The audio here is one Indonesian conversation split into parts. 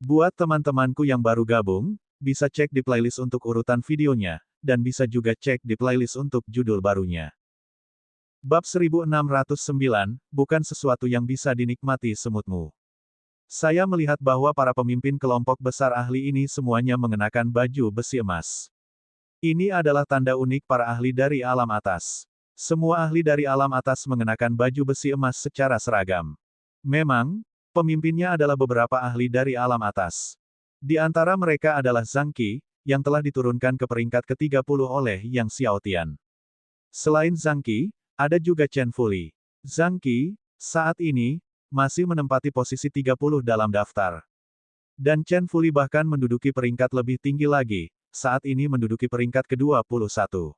Buat teman-temanku yang baru gabung, bisa cek di playlist untuk urutan videonya, dan bisa juga cek di playlist untuk judul barunya. Bab 1609, bukan sesuatu yang bisa dinikmati semutmu. Saya melihat bahwa para pemimpin kelompok besar ahli ini semuanya mengenakan baju besi emas. Ini adalah tanda unik para ahli dari alam atas. Semua ahli dari alam atas mengenakan baju besi emas secara seragam. Memang, pemimpinnya adalah beberapa ahli dari alam atas. Di antara mereka adalah Zhang Qi, yang telah diturunkan ke peringkat ke-30 oleh Yang Xiaotian. Selain Zhang Qi, ada juga Chen Fuli. Zhang Qi, saat ini, masih menempati posisi 30 dalam daftar. Dan Chen Fuli bahkan menduduki peringkat lebih tinggi lagi, saat ini menduduki peringkat ke-21.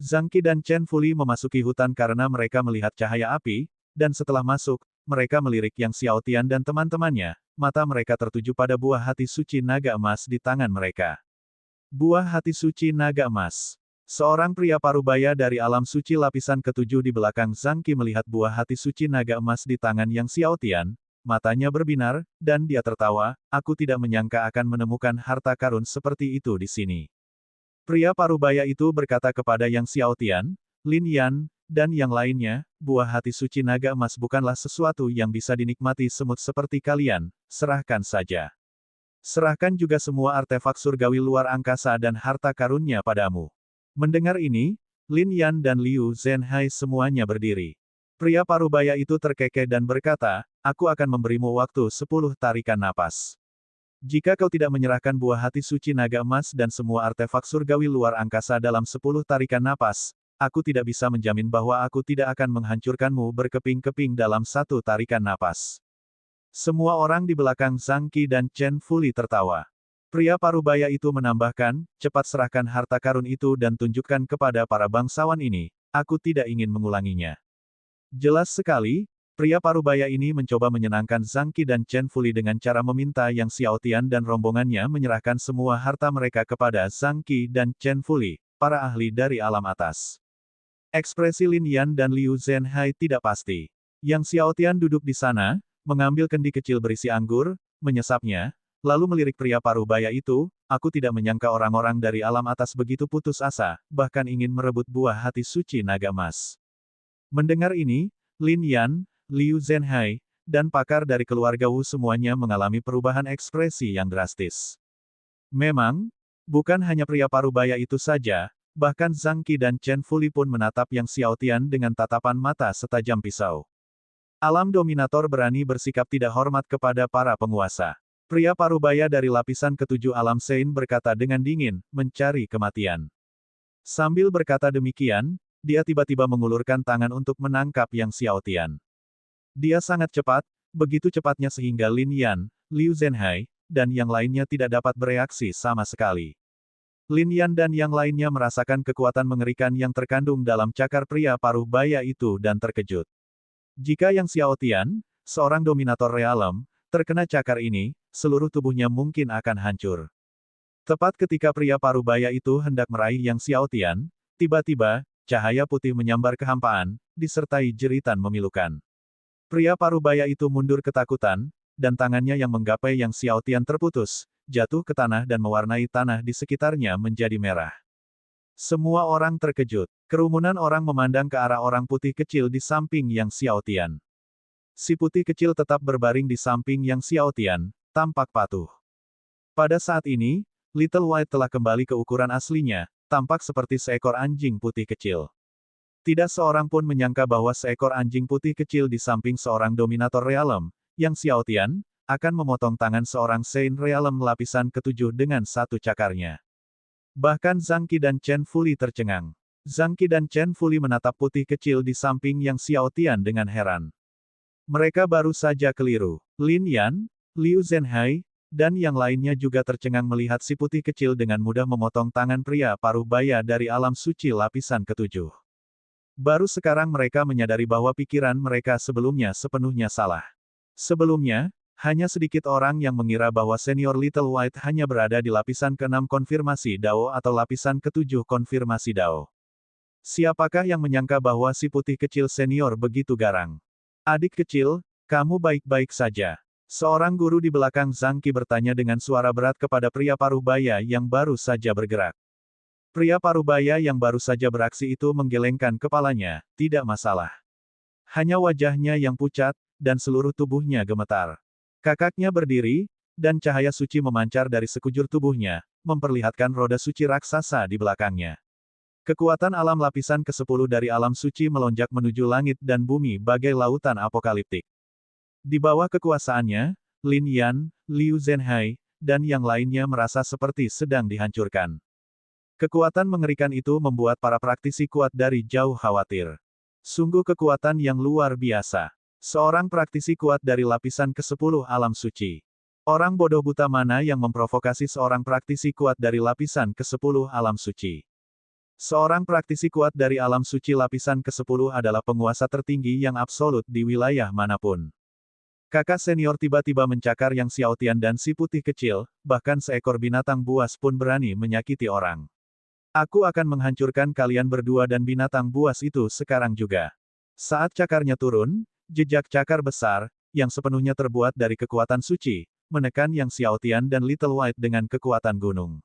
Zhang Qi dan Chen Fuli memasuki hutan karena mereka melihat cahaya api, dan setelah masuk, mereka melirik Yang Xiaotian dan teman-temannya, mata mereka tertuju pada buah hati suci naga emas di tangan mereka. Buah hati suci naga emas. Seorang pria parubaya dari alam suci lapisan ke-7 di belakang Zhang Qi melihat buah hati suci naga emas di tangan Yang Xiaotian, matanya berbinar, dan dia tertawa, aku tidak menyangka akan menemukan harta karun seperti itu di sini. Pria parubaya itu berkata kepada Yang Xiaotian, Lin Yan, dan yang lainnya, buah hati suci naga emas bukanlah sesuatu yang bisa dinikmati semut seperti kalian, serahkan saja. Serahkan juga semua artefak surgawi luar angkasa dan harta karunnya padamu. Mendengar ini, Lin Yan dan Liu Zhenhai semuanya berdiri. Pria parubaya itu terkekeh dan berkata, aku akan memberimu waktu 10 tarikan napas. Jika kau tidak menyerahkan buah hati suci naga emas dan semua artefak surgawi luar angkasa dalam 10 tarikan napas, aku tidak bisa menjamin bahwa aku tidak akan menghancurkanmu berkeping-keping dalam 1 tarikan napas. Semua orang di belakang Zhang Qi dan Chen Fuli tertawa. Pria parubaya itu menambahkan, cepat serahkan harta karun itu dan tunjukkan kepada para bangsawan ini, aku tidak ingin mengulanginya. Jelas sekali, pria parubaya ini mencoba menyenangkan Zhang Qi dan Chen Fuli dengan cara meminta Yang Xiaotian dan rombongannya menyerahkan semua harta mereka kepada Zhang Qi dan Chen Fuli, para ahli dari alam atas. Ekspresi Lin Yan dan Liu Zhenhai tidak pasti. Yang Xiaotian duduk di sana, mengambil kendi kecil berisi anggur, menyesapnya, lalu melirik pria parubaya itu, aku tidak menyangka orang-orang dari alam atas begitu putus asa, bahkan ingin merebut buah hati suci naga emas. Mendengar ini, Lin Yan, Liu Zhenhai, dan pakar dari keluarga Wu semuanya mengalami perubahan ekspresi yang drastis. Memang, bukan hanya pria parubaya itu saja, bahkan Zhang Qi dan Chen Fuli pun menatap Yang Xiaotian dengan tatapan mata setajam pisau. Alam dominator berani bersikap tidak hormat kepada para penguasa. Pria parubaya dari lapisan ke-7 alam Sein berkata dengan dingin, mencari kematian. Sambil berkata demikian, dia tiba-tiba mengulurkan tangan untuk menangkap Yang Xiaotian. Dia sangat cepat, begitu cepatnya sehingga Lin Yan, Liu Zhenhai, dan yang lainnya tidak dapat bereaksi sama sekali. Lin Yan dan yang lainnya merasakan kekuatan mengerikan yang terkandung dalam cakar pria parubaya itu dan terkejut. Jika Yang Xiaotian, seorang dominator realem, terkena cakar ini, seluruh tubuhnya mungkin akan hancur. Tepat ketika pria parubaya itu hendak meraih Yang Xiaotian, tiba-tiba, cahaya putih menyambar kehampaan, disertai jeritan memilukan. Pria parubaya itu mundur ketakutan, dan tangannya yang menggapai Yang Xiaotian terputus, jatuh ke tanah dan mewarnai tanah di sekitarnya menjadi merah. Semua orang terkejut. Kerumunan orang memandang ke arah orang putih kecil di samping Yang Xiaotian. Si putih kecil tetap berbaring di samping Yang Xiaotian, tampak patuh. Pada saat ini, Little White telah kembali ke ukuran aslinya, tampak seperti seekor anjing putih kecil. Tidak seorang pun menyangka bahwa seekor anjing putih kecil di samping seorang dominator realem, Yang Xiaotian, akan memotong tangan seorang Sein realem lapisan ke-7 dengan satu cakarnya. Bahkan Zhang Qi dan Chen Fuli tercengang. Zhang Qi dan Chen Fuli menatap putih kecil di samping Yang Xiaotian dengan heran. Mereka baru saja keliru. Lin Yan, Liu Zhenhai, dan yang lainnya juga tercengang melihat si putih kecil dengan mudah memotong tangan pria parubaya dari alam suci lapisan ke-7. Baru sekarang mereka menyadari bahwa pikiran mereka sebelumnya sepenuhnya salah. Sebelumnya, hanya sedikit orang yang mengira bahwa senior Little White hanya berada di lapisan ke-6 konfirmasi Dao atau lapisan ke-7 konfirmasi Dao. Siapakah yang menyangka bahwa si putih kecil senior begitu garang? Adik kecil, kamu baik-baik saja. Seorang guru di belakang Zhang Qi bertanya dengan suara berat kepada pria paruh baya yang baru saja bergerak. Pria paruh baya yang baru saja beraksi itu menggelengkan kepalanya, tidak masalah. Hanya wajahnya yang pucat, dan seluruh tubuhnya gemetar. Kakaknya berdiri, dan cahaya suci memancar dari sekujur tubuhnya, memperlihatkan roda suci raksasa di belakangnya. Kekuatan alam lapisan ke-10 dari alam suci melonjak menuju langit dan bumi bagai lautan apokaliptik. Di bawah kekuasaannya, Lin Yan, Liu Zhenhai, dan yang lainnya merasa seperti sedang dihancurkan. Kekuatan mengerikan itu membuat para praktisi kuat dari jauh khawatir. Sungguh kekuatan yang luar biasa. Seorang praktisi kuat dari lapisan ke-10 alam suci. Orang bodoh buta mana yang memprovokasi seorang praktisi kuat dari lapisan ke-10 alam suci? Seorang praktisi kuat dari alam suci lapisan ke-10 adalah penguasa tertinggi yang absolut di wilayah manapun. Kakak senior tiba-tiba mencakar Yang Xiaotian dan si putih kecil, bahkan seekor binatang buas pun berani menyakiti orang. Aku akan menghancurkan kalian berdua dan binatang buas itu sekarang juga. Saat cakarnya turun, jejak cakar besar, yang sepenuhnya terbuat dari kekuatan suci, menekan Yang Xiaotian dan Little White dengan kekuatan gunung.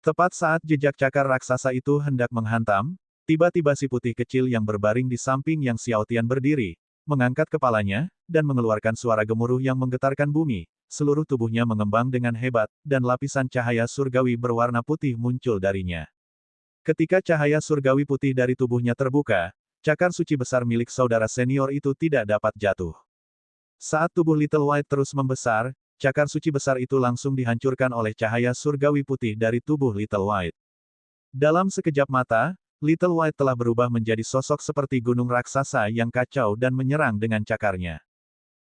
Tepat saat jejak cakar raksasa itu hendak menghantam, tiba-tiba si putih kecil yang berbaring di samping Yang Xiaotian berdiri, mengangkat kepalanya, dan mengeluarkan suara gemuruh yang menggetarkan bumi. Seluruh tubuhnya mengembang dengan hebat, dan lapisan cahaya surgawi berwarna putih muncul darinya. Ketika cahaya surgawi putih dari tubuhnya terbuka, cakar suci besar milik saudara senior itu tidak dapat jatuh. Saat tubuh Little White terus membesar, cakar suci besar itu langsung dihancurkan oleh cahaya surgawi putih dari tubuh Little White. Dalam sekejap mata, Little White telah berubah menjadi sosok seperti gunung raksasa yang kacau dan menyerang dengan cakarnya.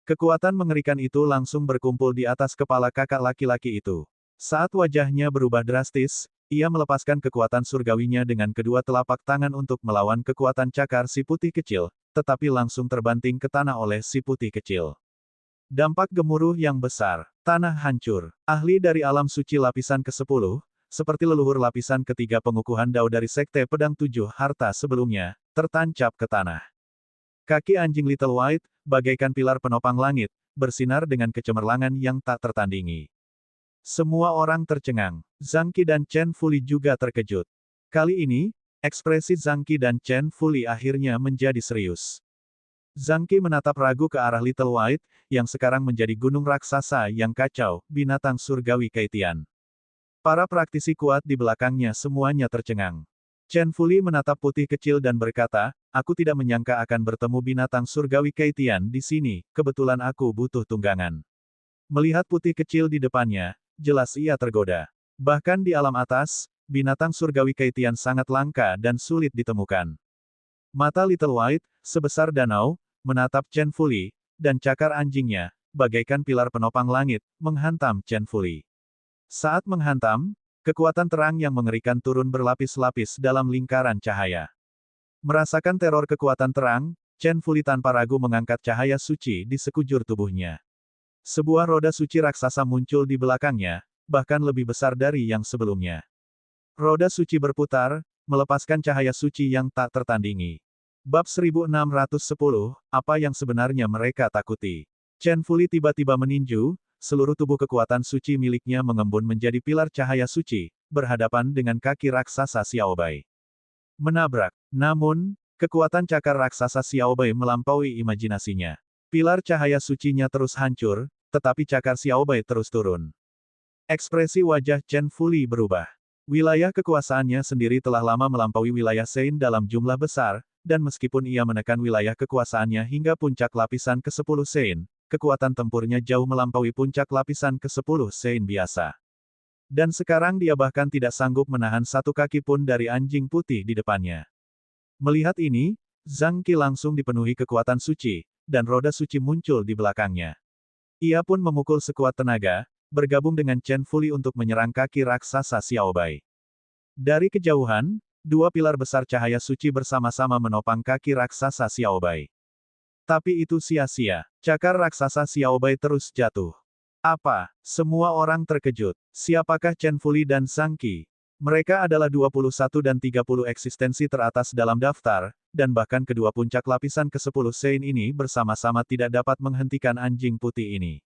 Kekuatan mengerikan itu langsung berkumpul di atas kepala kakak laki-laki itu. Saat wajahnya berubah drastis, ia melepaskan kekuatan surgawinya dengan kedua telapak tangan untuk melawan kekuatan cakar si putih kecil, tetapi langsung terbanting ke tanah oleh si putih kecil. Dampak gemuruh yang besar, tanah hancur. Ahli dari alam suci lapisan ke-10, seperti leluhur lapisan ketiga pengukuhan Dao dari Sekte Pedang Tujuh Harta sebelumnya, tertancap ke tanah. Kaki anjing Little White, bagaikan pilar penopang langit, bersinar dengan kecemerlangan yang tak tertandingi. Semua orang tercengang. Zhang Qi dan Chen Fuli juga terkejut. Kali ini, ekspresi Zhang Qi dan Chen Fuli akhirnya menjadi serius. Zhang Qi menatap ragu ke arah Little White, yang sekarang menjadi gunung raksasa yang kacau, binatang surgawi Keitian. Para praktisi kuat di belakangnya semuanya tercengang. Chen Fuli menatap putih kecil dan berkata, aku tidak menyangka akan bertemu binatang surgawi Keitian di sini, kebetulan aku butuh tunggangan. Melihat putih kecil di depannya, jelas ia tergoda. Bahkan di alam atas, binatang surgawi Keitian sangat langka dan sulit ditemukan. Mata Little White, sebesar danau, menatap Chen Fuli, dan cakar anjingnya, bagaikan pilar penopang langit, menghantam Chen Fuli. Saat menghantam, kekuatan terang yang mengerikan turun berlapis-lapis dalam lingkaran cahaya. Merasakan teror kekuatan terang, Chen Fuli tanpa ragu mengangkat cahaya suci di sekujur tubuhnya. Sebuah roda suci raksasa muncul di belakangnya, bahkan lebih besar dari yang sebelumnya. Roda suci berputar, melepaskan cahaya suci yang tak tertandingi. Bab 1610, apa yang sebenarnya mereka takuti? Chen Fuli tiba-tiba meninju, seluruh tubuh kekuatan suci miliknya mengembun menjadi pilar cahaya suci, berhadapan dengan kaki raksasa Xiaobai. Menabrak. Namun, kekuatan cakar raksasa Xiaobai melampaui imajinasinya. Pilar cahaya sucinya terus hancur, tetapi cakar Xiaobai terus turun. Ekspresi wajah Chen Fuli berubah. Wilayah kekuasaannya sendiri telah lama melampaui wilayah Sein dalam jumlah besar, dan meskipun ia menekan wilayah kekuasaannya hingga puncak lapisan ke-10 Sein, kekuatan tempurnya jauh melampaui puncak lapisan ke-10 Sein biasa. Dan sekarang dia bahkan tidak sanggup menahan satu kaki pun dari anjing putih di depannya. Melihat ini, Zhang Qi langsung dipenuhi kekuatan suci, dan roda suci muncul di belakangnya. Ia pun memukul sekuat tenaga, bergabung dengan Chen Fuli untuk menyerang kaki raksasa Xiaobai. Dari kejauhan, dua pilar besar cahaya suci bersama-sama menopang kaki raksasa Xiaobai. Tapi itu sia-sia. Cakar raksasa Xiaobai terus jatuh. Apa? Semua orang terkejut. Siapakah Chen Fuli dan Zhang Qi? Mereka adalah 21 dan 30 eksistensi teratas dalam daftar, dan bahkan kedua puncak lapisan ke-10 Sein ini bersama-sama tidak dapat menghentikan anjing putih ini.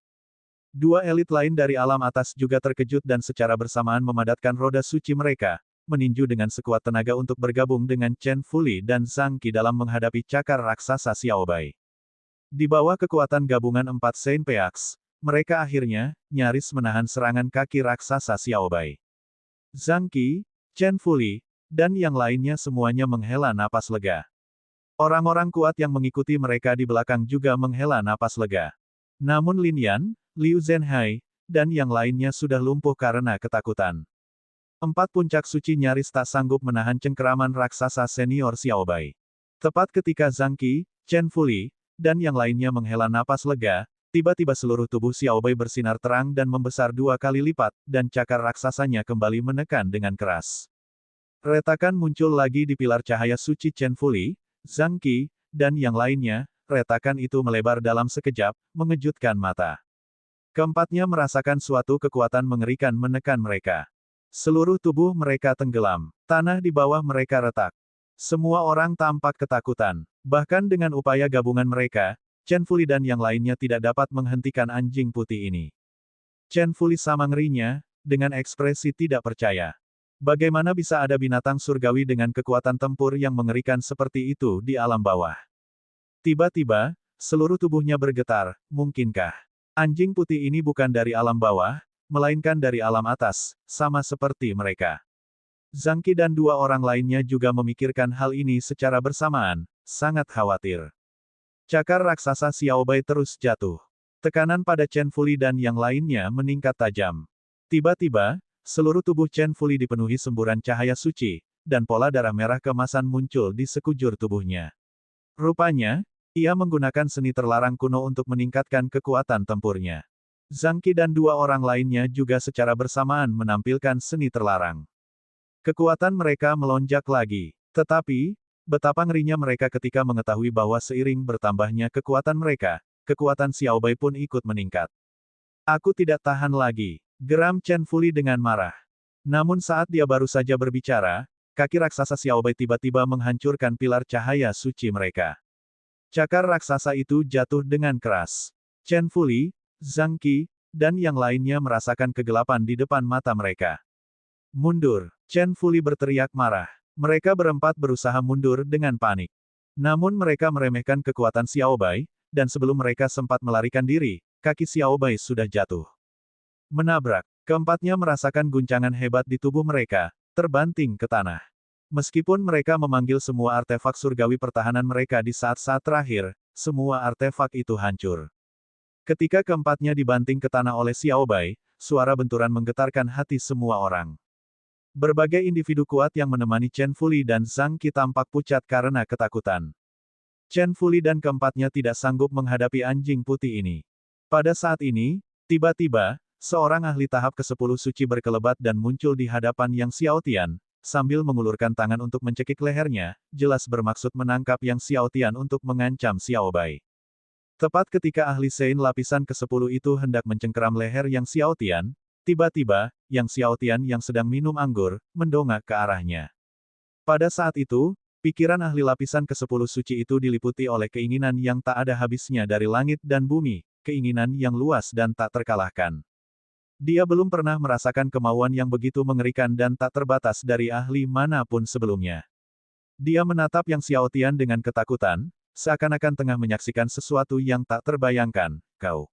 Dua elit lain dari alam atas juga terkejut dan secara bersamaan memadatkan roda suci mereka, meninju dengan sekuat tenaga untuk bergabung dengan Chen Fuli dan Zhang Qi dalam menghadapi cakar raksasa Xiaobai. Di bawah kekuatan gabungan 4 Saint Peaks, mereka akhirnya, nyaris menahan serangan kaki raksasa Xiaobai. Zhang Qi, Chen Fuli, dan yang lainnya semuanya menghela napas lega. Orang-orang kuat yang mengikuti mereka di belakang juga menghela napas lega. Namun Lin Yan, Liu Zhenhai, dan yang lainnya sudah lumpuh karena ketakutan. 4 puncak suci nyaris tak sanggup menahan cengkeraman raksasa senior Xiaobai. Tepat ketika Zhang Qi, Chen Fuli, dan yang lainnya menghela napas lega, tiba-tiba seluruh tubuh Xiaobai bersinar terang dan membesar 2 kali lipat, dan cakar raksasanya kembali menekan dengan keras. Retakan muncul lagi di pilar cahaya suci Chen Fuli, Zhang Qi, dan yang lainnya. Retakan itu melebar dalam sekejap, mengejutkan mata. Keempatnya merasakan suatu kekuatan mengerikan menekan mereka. Seluruh tubuh mereka tenggelam. Tanah di bawah mereka retak. Semua orang tampak ketakutan. Bahkan dengan upaya gabungan mereka, Chen Fuli dan yang lainnya tidak dapat menghentikan anjing putih ini. Chen Fuli sama ngerinya, dengan ekspresi tidak percaya. Bagaimana bisa ada binatang surgawi dengan kekuatan tempur yang mengerikan seperti itu di alam bawah? Tiba-tiba, seluruh tubuhnya bergetar. Mungkinkah anjing putih ini bukan dari alam bawah, melainkan dari alam atas, sama seperti mereka? Zhang Qi dan 2 orang lainnya juga memikirkan hal ini secara bersamaan, sangat khawatir. Cakar raksasa Xiaobai terus jatuh. Tekanan pada Chen Fuli dan yang lainnya meningkat tajam. Tiba-tiba, seluruh tubuh Chen Fuli dipenuhi semburan cahaya suci, dan pola darah merah keemasan muncul di sekujur tubuhnya. Rupanya, ia menggunakan seni terlarang kuno untuk meningkatkan kekuatan tempurnya. Zhang Qi dan 2 orang lainnya juga secara bersamaan menampilkan seni terlarang. Kekuatan mereka melonjak lagi. Tetapi, betapa ngerinya mereka ketika mengetahui bahwa seiring bertambahnya kekuatan mereka, kekuatan Xiaobai pun ikut meningkat. Aku tidak tahan lagi, geram Chen Fuli dengan marah. Namun saat dia baru saja berbicara, kaki raksasa Xiaobai tiba-tiba menghancurkan pilar cahaya suci mereka. Cakar raksasa itu jatuh dengan keras. Chen Fuli, Zhang Qi, dan yang lainnya merasakan kegelapan di depan mata mereka. Mundur! Chen Fuli berteriak marah. Mereka berempat berusaha mundur dengan panik. Namun mereka meremehkan kekuatan Xiaobai, dan sebelum mereka sempat melarikan diri, kaki Xiaobai sudah jatuh. Menabrak. Keempatnya merasakan guncangan hebat di tubuh mereka, terbanting ke tanah. Meskipun mereka memanggil semua artefak surgawi pertahanan mereka di saat-saat terakhir, semua artefak itu hancur. Ketika keempatnya dibanting ke tanah oleh Xiaobai, suara benturan menggetarkan hati semua orang. Berbagai individu kuat yang menemani Chen Fuli dan Zhang Qi tampak pucat karena ketakutan. Chen Fuli dan keempatnya tidak sanggup menghadapi anjing putih ini. Pada saat ini, tiba-tiba, seorang ahli tahap ke-10 suci berkelebat dan muncul di hadapan Yang Xiaotian, sambil mengulurkan tangan untuk mencekik lehernya, jelas bermaksud menangkap Yang Xiaotian untuk mengancam Xiaobai. Tepat ketika ahli Sein lapisan ke-10 itu hendak mencengkeram leher Yang Xiaotian, tiba-tiba, Yang Xiaotian yang sedang minum anggur, mendongak ke arahnya. Pada saat itu, pikiran ahli lapisan ke-10 suci itu diliputi oleh keinginan yang tak ada habisnya dari langit dan bumi, keinginan yang luas dan tak terkalahkan. Dia belum pernah merasakan kemauan yang begitu mengerikan dan tak terbatas dari ahli manapun sebelumnya. Dia menatap Yang Xiaotian dengan ketakutan, seakan-akan tengah menyaksikan sesuatu yang tak terbayangkan. Kau.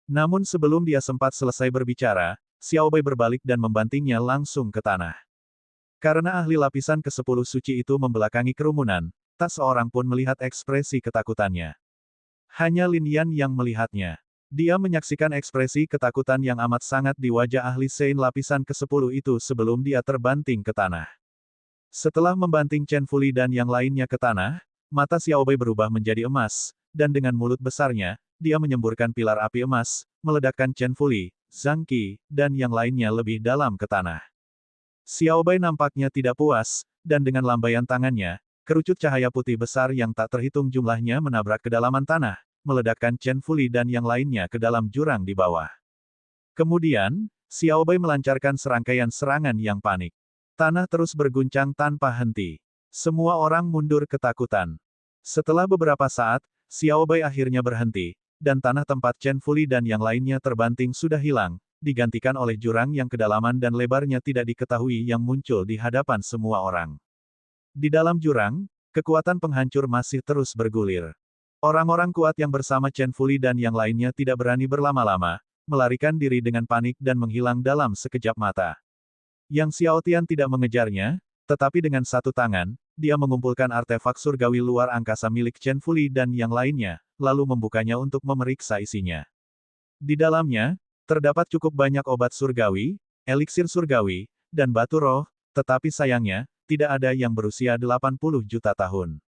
Namun sebelum dia sempat selesai berbicara, Xiaobai berbalik dan membantingnya langsung ke tanah. Karena ahli lapisan ke-10 suci itu membelakangi kerumunan, tak seorang pun melihat ekspresi ketakutannya. Hanya Lin Yan yang melihatnya. Dia menyaksikan ekspresi ketakutan yang amat sangat di wajah ahli Sein lapisan ke-10 itu sebelum dia terbanting ke tanah. Setelah membanting Chen Fuli dan yang lainnya ke tanah, mata Xiaobai berubah menjadi emas, dan dengan mulut besarnya, dia menyemburkan pilar api emas, meledakkan Chen Fuli, Zhang Qi, dan yang lainnya lebih dalam ke tanah. Xiaobai nampaknya tidak puas, dan dengan lambaian tangannya, kerucut cahaya putih besar yang tak terhitung jumlahnya menabrak kedalaman tanah, meledakkan Chen Fuli dan yang lainnya ke dalam jurang di bawah. Kemudian, Xiaobai melancarkan serangkaian serangan yang panik. Tanah terus berguncang tanpa henti. Semua orang mundur ketakutan. Setelah beberapa saat, Xiaobai akhirnya berhenti, dan tanah tempat Chen Fuli dan yang lainnya terbanting sudah hilang, digantikan oleh jurang yang kedalaman dan lebarnya tidak diketahui yang muncul di hadapan semua orang. Di dalam jurang, kekuatan penghancur masih terus bergulir. Orang-orang kuat yang bersama Chen Fuli dan yang lainnya tidak berani berlama-lama, melarikan diri dengan panik dan menghilang dalam sekejap mata. Yang Xiao Tian tidak mengejarnya, tetapi dengan satu tangan, dia mengumpulkan artefak surgawi luar angkasa milik Chen Fuli dan yang lainnya, lalu membukanya untuk memeriksa isinya. Di dalamnya, terdapat cukup banyak obat surgawi, eliksir surgawi, dan batu roh, tetapi sayangnya, tidak ada yang berusia 80 juta tahun.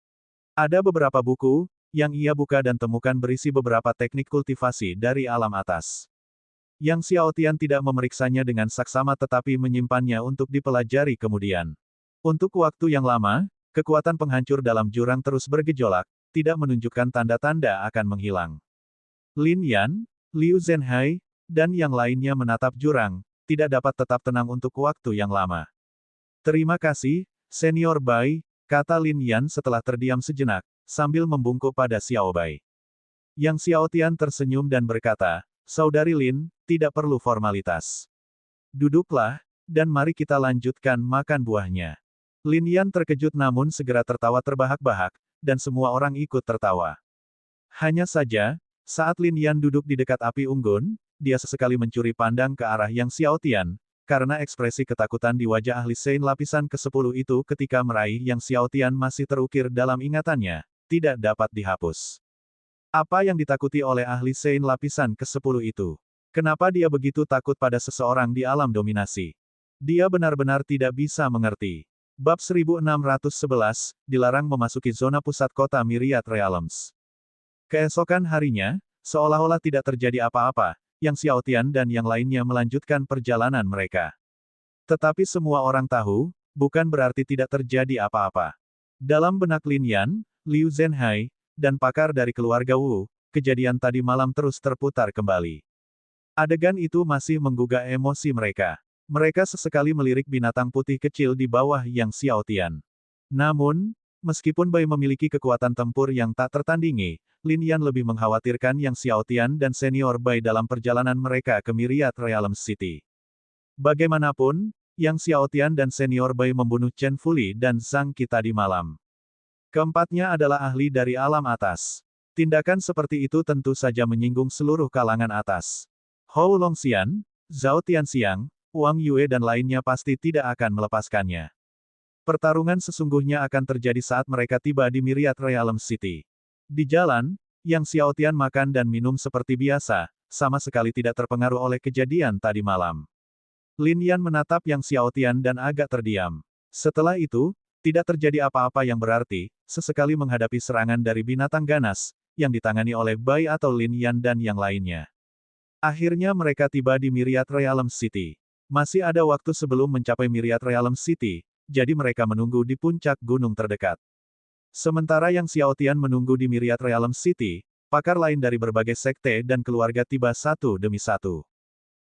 Ada beberapa buku, yang ia buka dan temukan berisi beberapa teknik kultivasi dari alam atas. Yang Xiao Tian tidak memeriksanya dengan saksama tetapi menyimpannya untuk dipelajari kemudian. Untuk waktu yang lama, kekuatan penghancur dalam jurang terus bergejolak, tidak menunjukkan tanda-tanda akan menghilang. Lin Yan, Liu Zhenhai, dan yang lainnya menatap jurang, tidak dapat tetap tenang untuk waktu yang lama. Terima kasih, Senior Bai, kata Lin Yan setelah terdiam sejenak, sambil membungkuk pada Xiao Bai. Yang Xiao Tian tersenyum dan berkata, Saudari Lin, tidak perlu formalitas. Duduklah, dan mari kita lanjutkan makan buahnya. Lin Yan terkejut namun segera tertawa terbahak-bahak, dan semua orang ikut tertawa. Hanya saja, saat Lin Yan duduk di dekat api unggun, dia sesekali mencuri pandang ke arah Yang Xiao Tian, karena ekspresi ketakutan di wajah ahli Sein lapisan ke-10 itu ketika meraih Yang Xiao Tian masih terukir dalam ingatannya, tidak dapat dihapus. Apa yang ditakuti oleh ahli Sein lapisan ke-10 itu? Kenapa dia begitu takut pada seseorang di alam dominasi? Dia benar-benar tidak bisa mengerti. Bab 1611, dilarang memasuki zona pusat kota Myriad Realms. Keesokan harinya, seolah-olah tidak terjadi apa-apa, Yang Xiao Tian dan yang lainnya melanjutkan perjalanan mereka. Tetapi semua orang tahu, bukan berarti tidak terjadi apa-apa. Dalam benak Lin Yan, Liu Zhenhai, dan pakar dari keluarga Wu, kejadian tadi malam terus terputar kembali. Adegan itu masih menggugah emosi mereka. Mereka sesekali melirik binatang putih kecil di bawah Yang Xiao Tian. Namun, meskipun Bai memiliki kekuatan tempur yang tak tertandingi, Lin Yan lebih mengkhawatirkan Yang Xiao Tian dan senior Bai dalam perjalanan mereka ke Myriad Realms City. Bagaimanapun, Yang Xiao Tian dan senior Bai membunuh Chen Fuli dan Zhang Qi tadi malam. Keempatnya adalah ahli dari alam atas. Tindakan seperti itu tentu saja menyinggung seluruh kalangan atas. Hou Longxian, Zhao Tianxiang, Wang Yue dan lainnya pasti tidak akan melepaskannya. Pertarungan sesungguhnya akan terjadi saat mereka tiba di Myriad Realms City. Di jalan, Yang Xiao Tian makan dan minum seperti biasa, sama sekali tidak terpengaruh oleh kejadian tadi malam. Lin Yan menatap Yang Xiao Tian dan agak terdiam. Setelah itu, tidak terjadi apa-apa yang berarti, sesekali menghadapi serangan dari binatang ganas, yang ditangani oleh Bai atau Lin Yan dan yang lainnya. Akhirnya mereka tiba di Myriad Realms City. Masih ada waktu sebelum mencapai Myriad Realms City, jadi mereka menunggu di puncak gunung terdekat. Sementara Yang Xiao Tian menunggu di Myriad Realms City, pakar lain dari berbagai sekte dan keluarga tiba satu demi satu.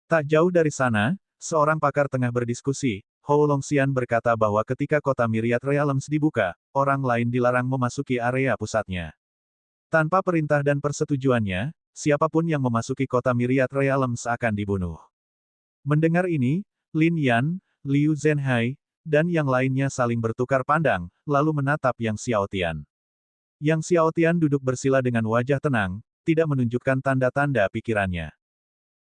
Tak jauh dari sana, seorang pakar tengah berdiskusi. Hou Longxian berkata bahwa ketika kota Myriad Realms dibuka, orang lain dilarang memasuki area pusatnya. Tanpa perintah dan persetujuannya, siapapun yang memasuki kota Myriad Realms akan dibunuh. Mendengar ini, Lin Yan, Liu Zhenhai, dan yang lainnya saling bertukar pandang, lalu menatap Yang Xiao Tian. Yang Xiao Tian duduk bersila dengan wajah tenang, tidak menunjukkan tanda-tanda pikirannya.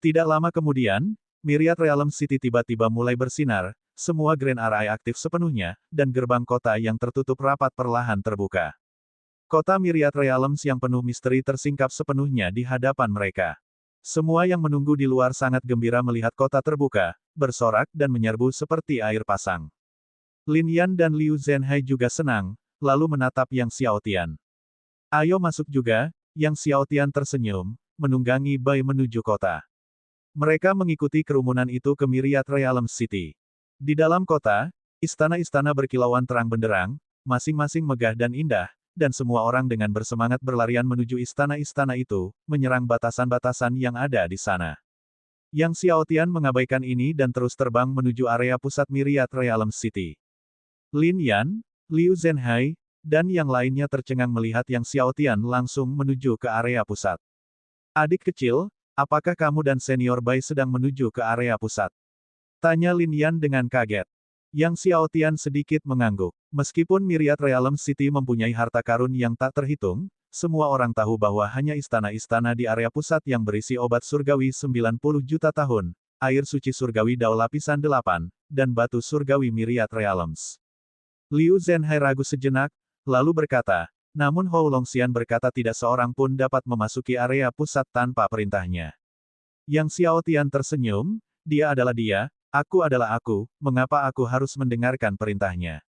Tidak lama kemudian, Myriad Realms City tiba-tiba mulai bersinar, semua Grand Array aktif sepenuhnya, dan gerbang kota yang tertutup rapat perlahan terbuka. Kota Myriad Realms yang penuh misteri tersingkap sepenuhnya di hadapan mereka. Semua yang menunggu di luar sangat gembira melihat kota terbuka, bersorak dan menyerbu seperti air pasang. Lin Yan dan Liu Zhenhai juga senang, lalu menatap Yang Xiao Tian. Ayo masuk juga, Yang Xiao Tian tersenyum, menunggangi Bai menuju kota. Mereka mengikuti kerumunan itu ke Myriad Realms City. Di dalam kota, istana-istana berkilauan terang benderang, masing-masing megah dan indah, dan semua orang dengan bersemangat berlarian menuju istana-istana itu, menyerang batasan-batasan yang ada di sana. Yang Xiao Tian mengabaikan ini dan terus terbang menuju area pusat Myriad Realms City. Lin Yan, Liu Zhenhai, dan yang lainnya tercengang melihat Yang Xiao Tian langsung menuju ke area pusat. Adik kecil, apakah kamu dan senior Bai sedang menuju ke area pusat? Tanya Lin Yan dengan kaget. Yang Xiao Tian sedikit mengangguk. Meskipun Myriad Realm City mempunyai harta karun yang tak terhitung, semua orang tahu bahwa hanya istana-istana di area pusat yang berisi obat surgawi 90 juta tahun, air suci surgawi Dao lapisan 8, dan batu surgawi Myriad Realms. Liu Zhenhai ragu sejenak, lalu berkata, namun Hou Longxian berkata tidak seorang pun dapat memasuki area pusat tanpa perintahnya. Yang Xiao Tian tersenyum, dia adalah dia, aku adalah aku, mengapa aku harus mendengarkan perintahnya?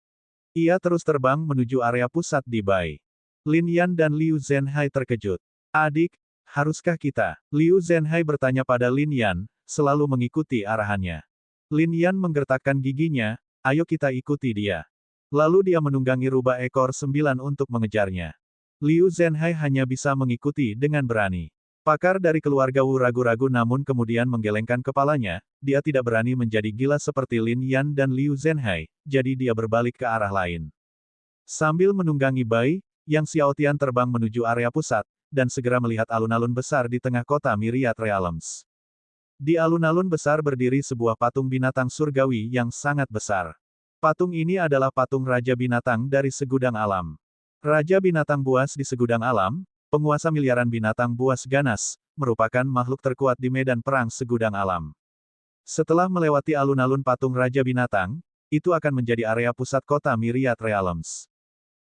Ia terus terbang menuju area pusat di Bai. Lin Yan dan Liu Zhenhai terkejut. Adik, haruskah kita? Liu Zhenhai bertanya pada Lin Yan, selalu mengikuti arahannya. Lin Yan menggertakkan giginya, ayo kita ikuti dia. Lalu dia menunggangi rubah ekor 9 untuk mengejarnya. Liu Zhenhai hanya bisa mengikuti dengan berani. Pakar dari keluarga Wu ragu-ragu namun kemudian menggelengkan kepalanya, dia tidak berani menjadi gila seperti Lin Yan dan Liu Zhenhai, jadi dia berbalik ke arah lain. Sambil menunggangi Bai, Yang Xiao Tian terbang menuju area pusat, dan segera melihat alun-alun besar di tengah kota Myriad Realms. Di alun-alun besar berdiri sebuah patung binatang surgawi yang sangat besar. Patung ini adalah patung Raja Binatang dari segudang alam. Raja Binatang Buas di segudang alam, penguasa miliaran binatang buas ganas, merupakan makhluk terkuat di medan perang segudang alam. Setelah melewati alun-alun patung Raja Binatang, itu akan menjadi area pusat kota Myriad Realms.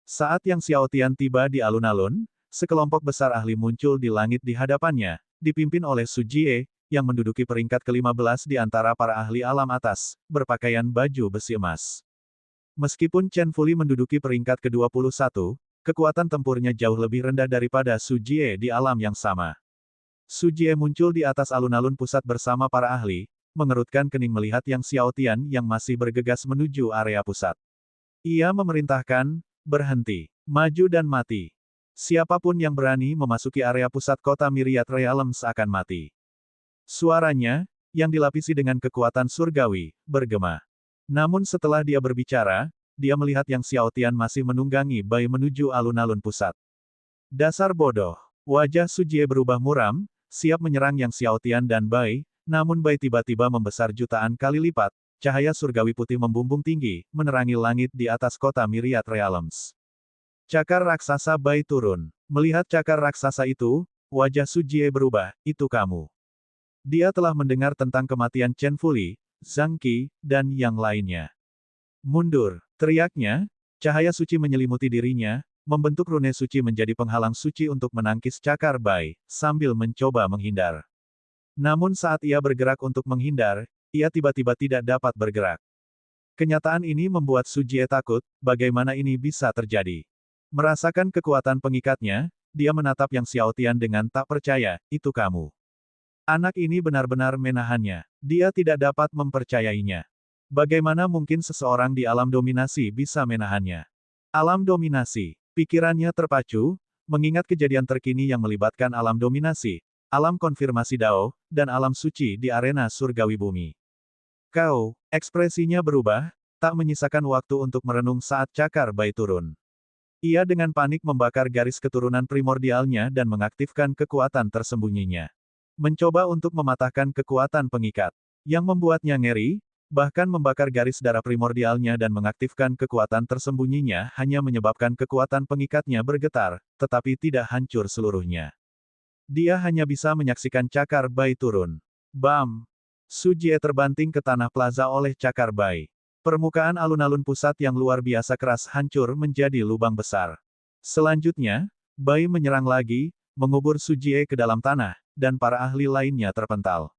Saat Yang Xiao Tian tiba di alun-alun, sekelompok besar ahli muncul di langit di hadapannya, dipimpin oleh Su Jie, yang menduduki peringkat ke-15 di antara para ahli alam atas, berpakaian baju besi emas. Meskipun Chen Fuli menduduki peringkat ke-21, kekuatan tempurnya jauh lebih rendah daripada Su Jie di alam yang sama. Su Jie muncul di atas alun-alun pusat bersama para ahli, mengerutkan kening melihat Yang Xiao Tian yang masih bergegas menuju area pusat. Ia memerintahkan, berhenti, maju dan mati. Siapapun yang berani memasuki area pusat kota Myriad Realms akan mati. Suaranya, yang dilapisi dengan kekuatan surgawi, bergema. Namun setelah dia berbicara, dia melihat Yang Xiao Tian masih menunggangi Bai menuju alun-alun pusat. Dasar bodoh. Wajah Su Jie berubah muram, siap menyerang Yang Xiao Tian dan Bai, namun Bai tiba-tiba membesar jutaan kali lipat, cahaya surgawi putih membumbung tinggi, menerangi langit di atas kota Myriad Realms. Cakar raksasa Bai turun. Melihat cakar raksasa itu, wajah Su Jie berubah, itu kamu. Dia telah mendengar tentang kematian Chen Fuli, Zhang Qi, dan yang lainnya. Mundur, teriaknya, cahaya suci menyelimuti dirinya, membentuk rune suci menjadi penghalang suci untuk menangkis cakar Bai, sambil mencoba menghindar. Namun saat ia bergerak untuk menghindar, ia tiba-tiba tidak dapat bergerak. Kenyataan ini membuat Su Jie takut, bagaimana ini bisa terjadi. Merasakan kekuatan pengikatnya, dia menatap Yang Xiao Tian dengan tak percaya, itu kamu. Anak ini benar-benar menahannya. Dia tidak dapat mempercayainya. Bagaimana mungkin seseorang di alam dominasi bisa menahannya? Alam dominasi. Pikirannya terpacu, mengingat kejadian terkini yang melibatkan alam dominasi, alam konfirmasi Dao, dan alam suci di arena surgawi bumi. Kau, ekspresinya berubah, tak menyisakan waktu untuk merenung saat cakar Bai turun. Ia dengan panik membakar garis keturunan primordialnya dan mengaktifkan kekuatan tersembunyinya. Mencoba untuk mematahkan kekuatan pengikat. Yang membuatnya ngeri, bahkan membakar garis darah primordialnya dan mengaktifkan kekuatan tersembunyinya hanya menyebabkan kekuatan pengikatnya bergetar, tetapi tidak hancur seluruhnya. Dia hanya bisa menyaksikan cakar Bai turun. Bam! Su Jie terbanting ke tanah plaza oleh cakar Bai. Permukaan alun-alun pusat yang luar biasa keras hancur menjadi lubang besar. Selanjutnya, Bai menyerang lagi, mengubur Su Jie ke dalam tanah, dan para ahli lainnya terpental.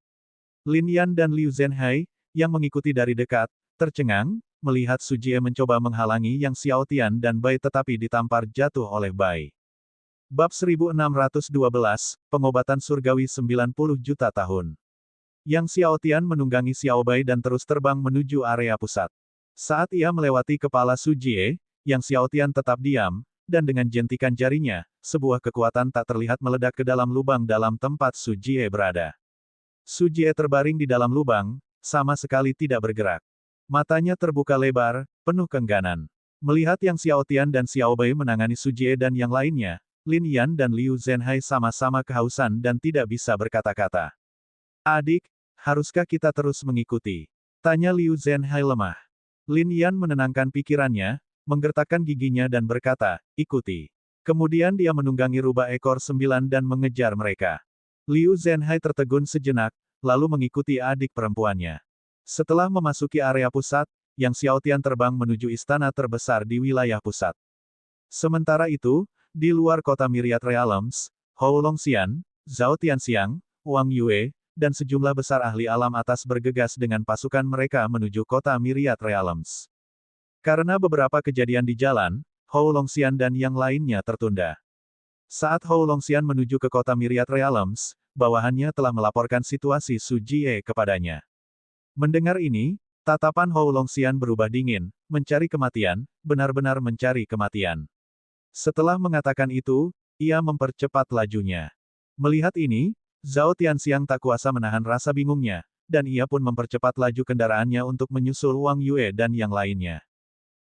Lin Yan dan Liu Zhenhai, yang mengikuti dari dekat, tercengang, melihat Su Jie mencoba menghalangi Yang Xiao Tian dan Bai tetapi ditampar jatuh oleh Bai. Bab 1612, Pengobatan Surgawi 90 Juta Tahun. Yang Xiao Tian menunggangi Xiao Bai dan terus terbang menuju area pusat. Saat ia melewati kepala Su Jie, Yang Xiao Tian tetap diam, dan dengan jentikan jarinya, sebuah kekuatan tak terlihat meledak ke dalam lubang dalam tempat Su Jie berada. Su Jie terbaring di dalam lubang, sama sekali tidak bergerak. Matanya terbuka lebar, penuh keengganan. Melihat Yang Xiao Tian dan Xiao Bai menangani Su Jie dan yang lainnya, Lin Yan dan Liu Zhenhai sama-sama kehausan dan tidak bisa berkata-kata. Adik, haruskah kita terus mengikuti? Tanya Liu Zhenhai lemah. Lin Yan menenangkan pikirannya, menggertakkan giginya dan berkata, ikuti. Kemudian dia menunggangi rubah ekor 9 dan mengejar mereka. Liu Zhenhai tertegun sejenak, lalu mengikuti adik perempuannya. Setelah memasuki area pusat, Yang Xiaotian terbang menuju istana terbesar di wilayah pusat. Sementara itu, di luar kota Myriad Realms, Hou Longxian, Zhao Tianxiang, Wang Yue, dan sejumlah besar ahli alam atas bergegas dengan pasukan mereka menuju kota Myriad Realms. Karena beberapa kejadian di jalan, Hou Longxian dan yang lainnya tertunda. Saat Hou Longxian menuju ke kota Myriad Realms, bawahannya telah melaporkan situasi Su Jie kepadanya. Mendengar ini, tatapan Hou Longxian berubah dingin, mencari kematian, benar-benar mencari kematian. Setelah mengatakan itu, ia mempercepat lajunya. Melihat ini, Zhao Tianxiang tak kuasa menahan rasa bingungnya, dan ia pun mempercepat laju kendaraannya untuk menyusul Wang Yue dan yang lainnya.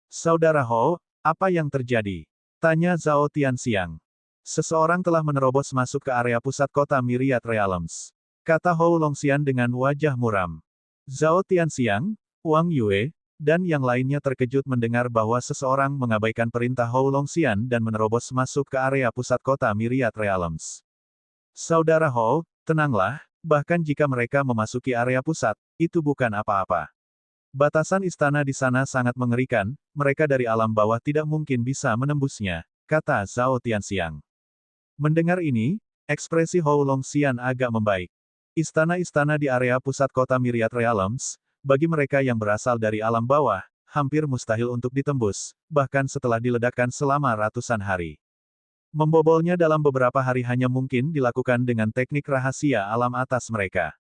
Saudara Hou, apa yang terjadi? Tanya Zhao Tianxiang. Seseorang telah menerobos masuk ke area pusat kota Myriad Realms. Kata Hou Longxian dengan wajah muram. Zhao Tianxiang, Wang Yue, dan yang lainnya terkejut mendengar bahwa seseorang mengabaikan perintah Hou Longxian dan menerobos masuk ke area pusat kota Myriad Realms. Saudara Hou, tenanglah, bahkan jika mereka memasuki area pusat, itu bukan apa-apa. Batasan istana di sana sangat mengerikan, mereka dari alam bawah tidak mungkin bisa menembusnya, kata Zhao Tianxiang. Mendengar ini, ekspresi Hou Longxian agak membaik. Istana-istana di area pusat kota Myriad Realms, bagi mereka yang berasal dari alam bawah, hampir mustahil untuk ditembus, bahkan setelah diledakkan selama ratusan hari. Membobolnya dalam beberapa hari hanya mungkin dilakukan dengan teknik rahasia alam atas mereka.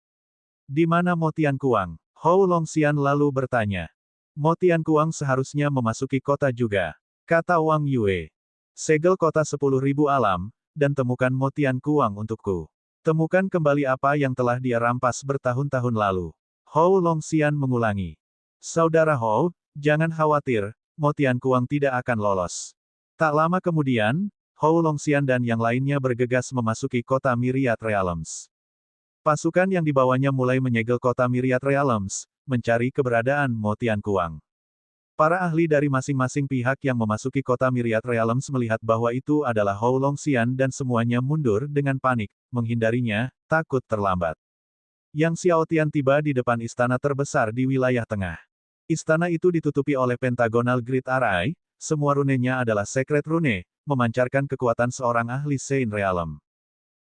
Di mana Mo Tianquang? Hou Longxian lalu bertanya. Mo Tianquang seharusnya memasuki kota juga, kata Wang Yue. Segel kota 10.000 alam, dan temukan Mo Tianquang untukku. Temukan kembali apa yang telah dia rampas bertahun-tahun lalu. Hou Longxian mengulangi. Saudara Hou, jangan khawatir, Mo Tianquang tidak akan lolos. Tak lama kemudian, Hou Longxian dan yang lainnya bergegas memasuki kota Myriad Realms. Pasukan yang dibawanya mulai menyegel kota Myriad Realms, mencari keberadaan Mo Tianquang. Para ahli dari masing-masing pihak yang memasuki kota Myriad Realms melihat bahwa itu adalah Hou Longxian dan semuanya mundur dengan panik, menghindarinya, takut terlambat. Yang Xiaotian tiba di depan istana terbesar di wilayah tengah. Istana itu ditutupi oleh Pentagonal Grid Array, semua runenya adalah Secret Rune, memancarkan kekuatan seorang ahli Sein Realm.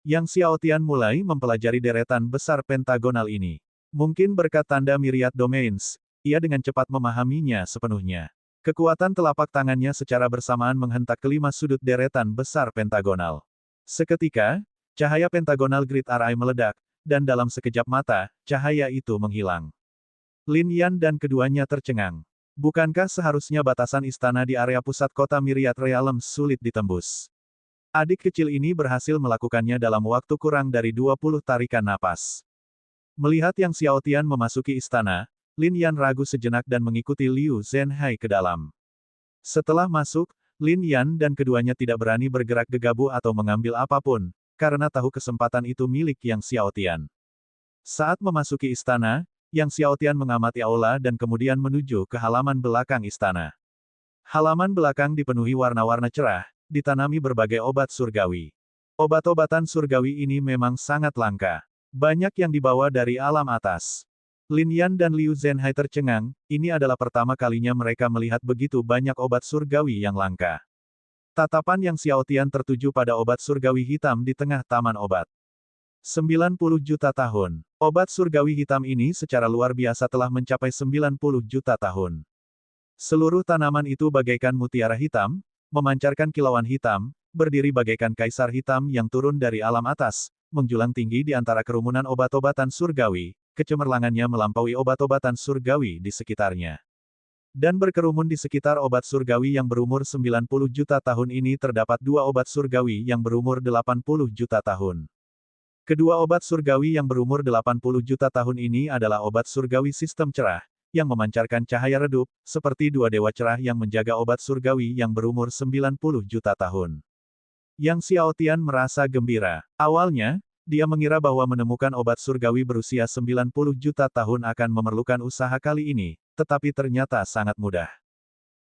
Yang Xiaotian mulai mempelajari deretan besar pentagonal ini. Mungkin berkat tanda Myriad Domains, ia dengan cepat memahaminya sepenuhnya. Kekuatan telapak tangannya secara bersamaan menghentak kelima sudut deretan besar pentagonal. Seketika, cahaya pentagonal Grid Array meledak, dan dalam sekejap mata, cahaya itu menghilang. Lin Yan dan keduanya tercengang. Bukankah seharusnya batasan istana di area pusat kota Myriad Realms sulit ditembus? Adik kecil ini berhasil melakukannya dalam waktu kurang dari 20 tarikan napas. Melihat Yang Xiaotian memasuki istana, Lin Yan ragu sejenak dan mengikuti Liu Zhenhai ke dalam. Setelah masuk, Lin Yan dan keduanya tidak berani bergerak gegabah atau mengambil apapun, karena tahu kesempatan itu milik Yang Xiaotian. Saat memasuki istana, Yang Xiaotian mengamati aula dan kemudian menuju ke halaman belakang istana. Halaman belakang dipenuhi warna-warna cerah, ditanami berbagai obat surgawi. Obat-obatan surgawi ini memang sangat langka. Banyak yang dibawa dari alam atas. Lin Yan dan Liu Zhenhai tercengang, ini adalah pertama kalinya mereka melihat begitu banyak obat surgawi yang langka. Tatapan Yang Xiaotian tertuju pada obat surgawi hitam di tengah taman obat. 90 juta tahun. Obat surgawi hitam ini secara luar biasa telah mencapai 90 juta tahun. Seluruh tanaman itu bagaikan mutiara hitam, memancarkan kilauan hitam, berdiri bagaikan kaisar hitam yang turun dari alam atas, menjulang tinggi di antara kerumunan obat-obatan surgawi. Kecemerlangannya melampaui obat-obatan surgawi di sekitarnya. Dan berkerumun di sekitar obat surgawi yang berumur 90 juta tahun ini terdapat dua obat surgawi yang berumur 80 juta tahun. Kedua obat surgawi yang berumur 80 juta tahun ini adalah obat surgawi sistem cerah, yang memancarkan cahaya redup, seperti dua dewa cerah yang menjaga obat surgawi yang berumur 90 juta tahun. Yang Xiaotian merasa gembira. Awalnya, dia mengira bahwa menemukan obat surgawi berusia 90 juta tahun akan memerlukan usaha kali ini, tetapi ternyata sangat mudah.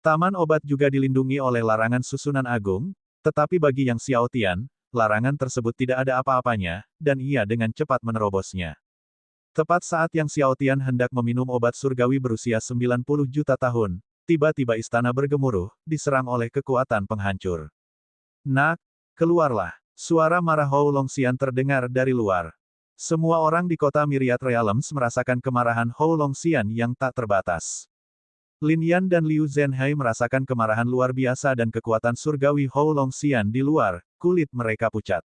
Taman obat juga dilindungi oleh larangan susunan agung, tetapi bagi Yang Xiaotian, larangan tersebut tidak ada apa-apanya, dan ia dengan cepat menerobosnya. Tepat saat Yang Xiaotian hendak meminum obat surgawi berusia 90 juta tahun, tiba-tiba istana bergemuruh, diserang oleh kekuatan penghancur. Nak, keluarlah. Suara marah Hou Longxian terdengar dari luar. Semua orang di kota Myriad Realms merasakan kemarahan Hou Longxian yang tak terbatas. Lin Yan dan Liu Zhenhai merasakan kemarahan luar biasa dan kekuatan surgawi Hou Longxian di luar, kulit mereka pucat.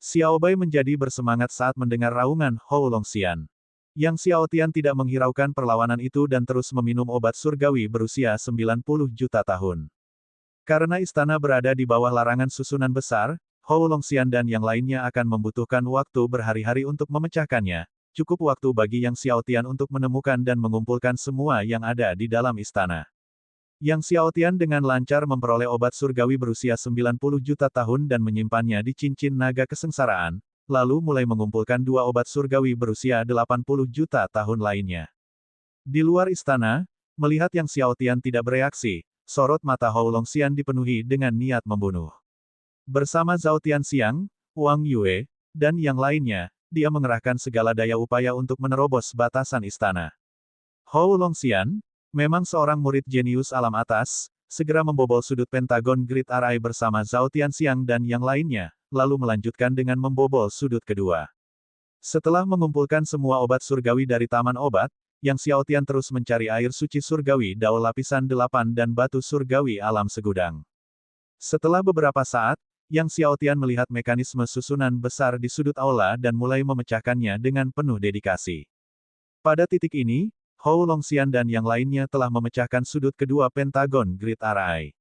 Xiao Bai menjadi bersemangat saat mendengar raungan Hou Longxian. Yang Xiaotian tidak menghiraukan perlawanan itu dan terus meminum obat surgawi berusia 90 juta tahun. Karena istana berada di bawah larangan susunan besar, Hou Longxian dan yang lainnya akan membutuhkan waktu berhari-hari untuk memecahkannya. Cukup waktu bagi Yang Xiaotian untuk menemukan dan mengumpulkan semua yang ada di dalam istana. Yang Xiaotian dengan lancar memperoleh obat surgawi berusia 90 juta tahun dan menyimpannya di cincin naga kesengsaraan, lalu mulai mengumpulkan 2 obat surgawi berusia 80 juta tahun lainnya. Di luar istana, melihat Yang Xiaotian tidak bereaksi, sorot mata Hou Longxian dipenuhi dengan niat membunuh. Bersama Zhao Tianxiang, Wang Yue, dan yang lainnya, dia mengerahkan segala daya upaya untuk menerobos batasan istana. Hou Longxian, memang seorang murid jenius alam atas, segera membobol sudut pentagon Great Eye bersama Zhao Tianxiang dan yang lainnya, lalu melanjutkan dengan membobol sudut kedua. Setelah mengumpulkan semua obat surgawi dari taman obat, Yang Xiaotian terus mencari air suci surgawi Dao lapisan 8 dan batu surgawi alam segudang. Setelah beberapa saat, Yang Xiaotian melihat mekanisme susunan besar di sudut aula dan mulai memecahkannya dengan penuh dedikasi. Pada titik ini, Hou Longxian dan yang lainnya telah memecahkan sudut kedua pentagon Great Eye.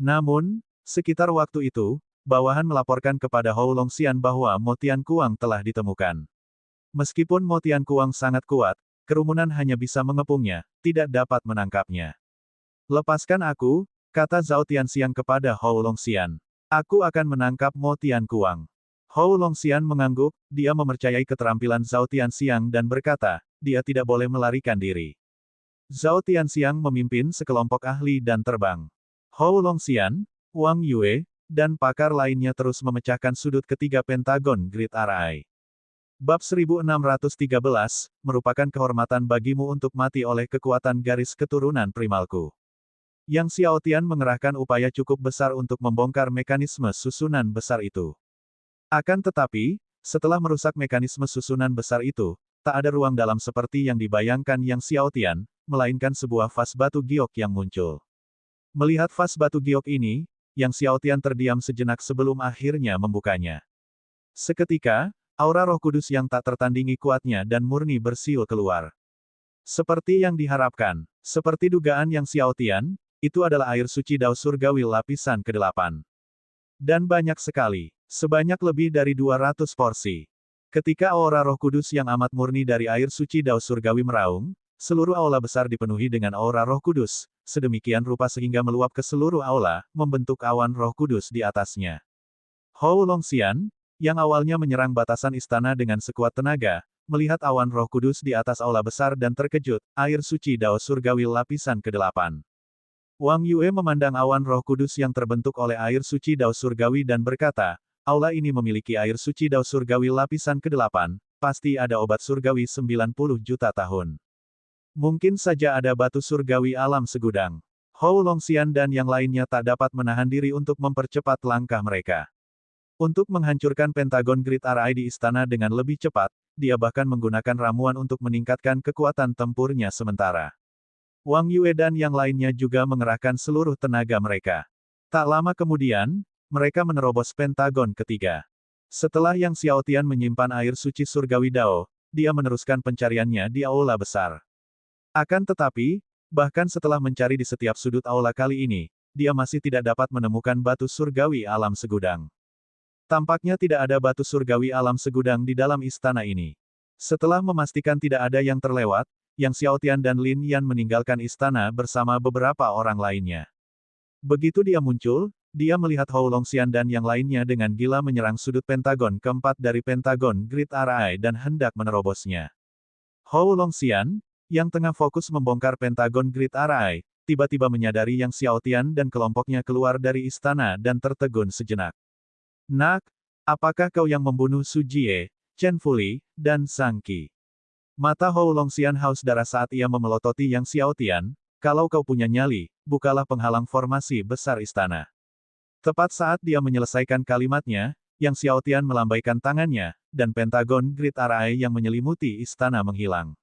Namun, sekitar waktu itu, bawahan melaporkan kepada Hou Longxian bahwa Mo Tianquang telah ditemukan. Meskipun Mo Tianquang sangat kuat, kerumunan hanya bisa mengepungnya, tidak dapat menangkapnya. Lepaskan aku, kata Zhao Tianxiang kepada Hou Longxian. Aku akan menangkap Mo Tianquang. Hou Longxian mengangguk, dia mempercayai keterampilan Zhao Tianxiang dan berkata, dia tidak boleh melarikan diri. Zhao Tianxiang memimpin sekelompok ahli dan terbang. Hou Longxian, Wang Yue, dan pakar lainnya terus memecahkan sudut ketiga pentagon Great Eye. Bab 1613, merupakan kehormatan bagimu untuk mati oleh kekuatan garis keturunan primalku. Yang Xiaotian mengerahkan upaya cukup besar untuk membongkar mekanisme susunan besar itu. Akan tetapi, setelah merusak mekanisme susunan besar itu, tak ada ruang dalam seperti yang dibayangkan Yang Xiaotian, melainkan sebuah vas batu giok yang muncul. Melihat vas batu giok ini, Yang Xiaotian terdiam sejenak sebelum akhirnya membukanya. Seketika, aura Roh Kudus yang tak tertandingi kuatnya dan murni bersiul keluar. Seperti yang diharapkan, seperti dugaan Yang Xiaotian, itu adalah air suci Dao Surgawi lapisan ke-8. Dan banyak sekali, sebanyak lebih dari 200 porsi. Ketika aura Roh Kudus yang amat murni dari air suci Dao Surgawi meraung, seluruh aula besar dipenuhi dengan aura Roh Kudus, sedemikian rupa sehingga meluap ke seluruh aula, membentuk awan Roh Kudus di atasnya. Hou Longxian, yang awalnya menyerang batasan istana dengan sekuat tenaga, melihat awan Roh Kudus di atas aula besar dan terkejut, air suci Dao Surgawi lapisan ke-8. Wang Yue memandang awan Roh Kudus yang terbentuk oleh air suci Dao Surgawi dan berkata, aula ini memiliki air suci Dao Surgawi lapisan ke-8, pasti ada obat surgawi 90 juta tahun. Mungkin saja ada batu surgawi alam segudang. Hou Longxian dan yang lainnya tak dapat menahan diri untuk mempercepat langkah mereka. Untuk menghancurkan pentagon Great Eye di istana dengan lebih cepat, dia bahkan menggunakan ramuan untuk meningkatkan kekuatan tempurnya sementara. Wang Yue dan yang lainnya juga mengerahkan seluruh tenaga mereka. Tak lama kemudian, mereka menerobos pentagon ketiga. Setelah Yang Xiaotian menyimpan air suci surgawi Dao, dia meneruskan pencariannya di aula besar. Akan tetapi, bahkan setelah mencari di setiap sudut aula kali ini, dia masih tidak dapat menemukan batu surgawi alam segudang. Tampaknya tidak ada batu surgawi alam segudang di dalam istana ini. Setelah memastikan tidak ada yang terlewat, Yang Xiaotian dan Lin Yan meninggalkan istana bersama beberapa orang lainnya. Begitu dia muncul, Dia melihat Hou Longxian dan yang lainnya dengan gila menyerang sudut pentagon keempat dari pentagon Great Eye dan hendak menerobosnya. Hou Longxian, yang tengah fokus membongkar pentagon Great Eye, tiba-tiba menyadari Yang Xiaotian dan kelompoknya keluar dari istana dan tertegun sejenak. Nak, apakah kau yang membunuh Su Jie, Chen Fuli, dan Zhang Qi? Mata Hou Longxian haus darah saat ia memelototi Yang Xiaotian. Kalau kau punya nyali, bukalah penghalang formasi besar istana. Tepat saat dia menyelesaikan kalimatnya, Yang Xiaotian melambaikan tangannya, dan pentagon Great Eye yang menyelimuti istana menghilang.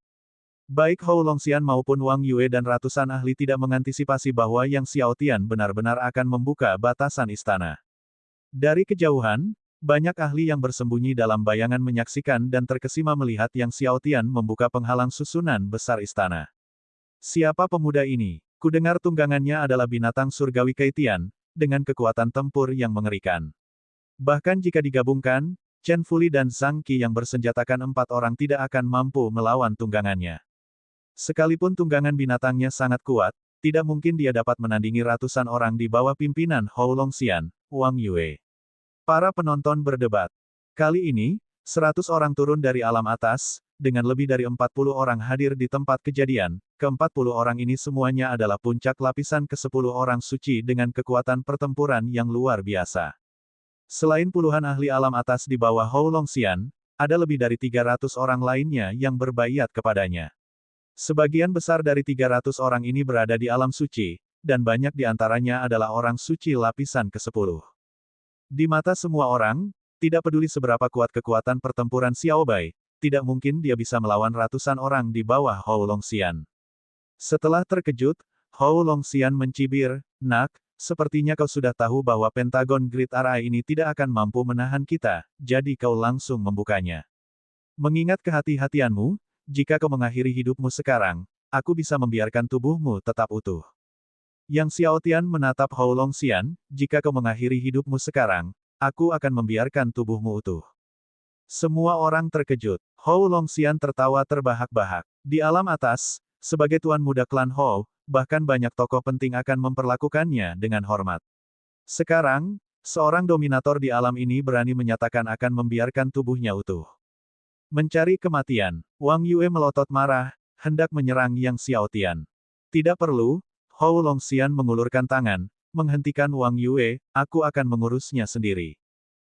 Baik Hou Longxian maupun Wang Yue dan ratusan ahli tidak mengantisipasi bahwa Yang Xiaotian benar-benar akan membuka batasan istana. Dari kejauhan, banyak ahli yang bersembunyi dalam bayangan menyaksikan dan terkesima melihat Yang Xiaotian membuka penghalang susunan besar istana. Siapa pemuda ini? Kudengar tunggangannya adalah binatang surgawi Keitian, dengan kekuatan tempur yang mengerikan. Bahkan jika digabungkan, Chen Fuli dan Zhang Qi yang bersenjatakan 4 orang tidak akan mampu melawan tunggangannya. Sekalipun tunggangan binatangnya sangat kuat, tidak mungkin dia dapat menandingi ratusan orang di bawah pimpinan Hou Longxian, Wang Yue. Para penonton berdebat. Kali ini, 100 orang turun dari alam atas, dengan lebih dari 40 orang hadir di tempat kejadian. Ke-40 orang ini semuanya adalah puncak lapisan ke-10 orang suci dengan kekuatan pertempuran yang luar biasa. Selain puluhan ahli alam atas di bawah Hou Longxian, ada lebih dari 300 orang lainnya yang berbaiat kepadanya. Sebagian besar dari 300 orang ini berada di alam suci, dan banyak di antaranya adalah orang suci lapisan ke-10. Di mata semua orang, tidak peduli seberapa kuat kekuatan pertempuran Xiao Bai, tidak mungkin dia bisa melawan ratusan orang di bawah Hou Longxian. Setelah terkejut, Hou Longxian mencibir, "Nak, sepertinya kau sudah tahu bahwa pentagon Great Eye ini tidak akan mampu menahan kita, jadi kau langsung membukanya. Mengingat kehati-hatianmu, jika kau mengakhiri hidupmu sekarang, aku bisa membiarkan tubuhmu tetap utuh." Yang Xiaotian menatap Hou Longxian, "Jika kau mengakhiri hidupmu sekarang, aku akan membiarkan tubuhmu utuh." Semua orang terkejut. Hou Longxian tertawa terbahak-bahak. Di alam atas, sebagai tuan muda klan Hou, bahkan banyak tokoh penting akan memperlakukannya dengan hormat. Sekarang, seorang dominator di alam ini berani menyatakan akan membiarkan tubuhnya utuh. Mencari kematian, Wang Yue melotot marah, hendak menyerang Yang Xiaotian. Tidak perlu, Hou Longxian mengulurkan tangan, menghentikan Wang Yue, aku akan mengurusnya sendiri.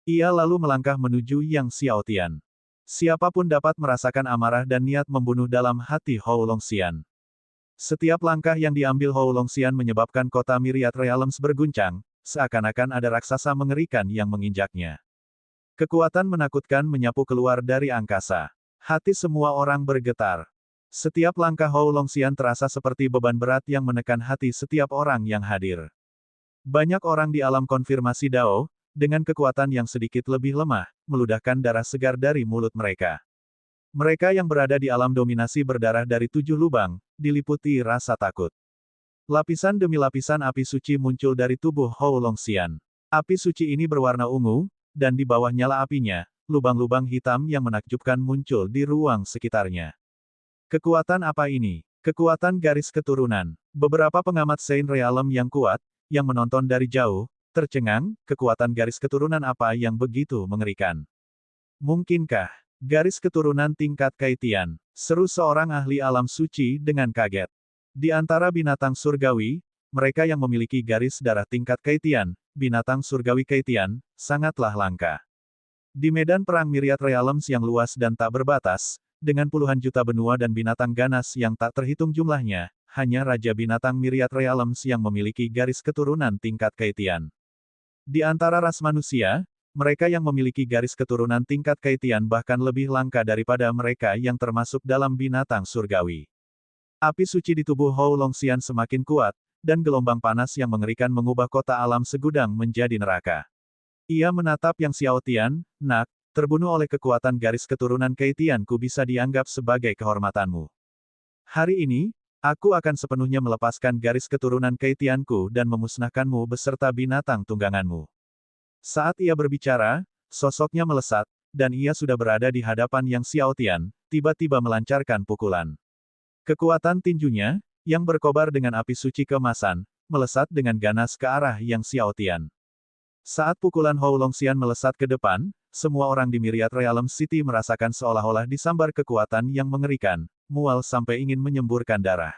Ia lalu melangkah menuju Yang Xiaotian. Siapapun dapat merasakan amarah dan niat membunuh dalam hati Hou Longxian. Setiap langkah yang diambil Hou Longxian menyebabkan kota Myriad Realms berguncang, seakan-akan ada raksasa mengerikan yang menginjaknya. Kekuatan menakutkan menyapu keluar dari angkasa. Hati semua orang bergetar. Setiap langkah Hou Longxian terasa seperti beban berat yang menekan hati setiap orang yang hadir. Banyak orang di alam konfirmasi Dao, dengan kekuatan yang sedikit lebih lemah, meludahkan darah segar dari mulut mereka. Mereka yang berada di alam dominasi berdarah dari 7 lubang, diliputi rasa takut. Lapisan demi lapisan api suci muncul dari tubuh Hou Longxian. Api suci ini berwarna ungu, dan di bawah nyala apinya, lubang-lubang hitam yang menakjubkan muncul di ruang sekitarnya. Kekuatan apa ini? Kekuatan garis keturunan. Beberapa pengamat Saint Realm yang kuat, yang menonton dari jauh, tercengang, kekuatan garis keturunan apa yang begitu mengerikan. Mungkinkah garis keturunan tingkat Keitian? Seru seorang ahli alam suci dengan kaget. Di antara binatang surgawi, mereka yang memiliki garis darah tingkat Keitian, binatang surgawi Keitian, sangatlah langka. Di medan perang Myriad Realms yang luas dan tak berbatas, dengan puluhan juta benua dan binatang ganas yang tak terhitung jumlahnya, hanya Raja Binatang Myriad Realms yang memiliki garis keturunan tingkat Keitian. Di antara ras manusia, mereka yang memiliki garis keturunan tingkat Keitian bahkan lebih langka daripada mereka yang termasuk dalam binatang surgawi. Api suci di tubuh Hou Longxian semakin kuat, dan gelombang panas yang mengerikan mengubah kota alam segudang menjadi neraka. Ia menatap Yang Xiaotian, "Nak, terbunuh oleh kekuatan garis keturunan Keitianku bisa dianggap sebagai kehormatanmu. Hari ini, aku akan sepenuhnya melepaskan garis keturunan Keitianku dan memusnahkanmu beserta binatang tungganganmu." Saat ia berbicara, sosoknya melesat, dan ia sudah berada di hadapan Yang Xiaotian, tiba-tiba melancarkan pukulan. Kekuatan tinjunya, yang berkobar dengan api suci keemasan, melesat dengan ganas ke arah Yang Xiaotian. Saat pukulan Hou Longxian melesat ke depan, semua orang di Myriad Realm City merasakan seolah-olah disambar kekuatan yang mengerikan, mual sampai ingin menyemburkan darah.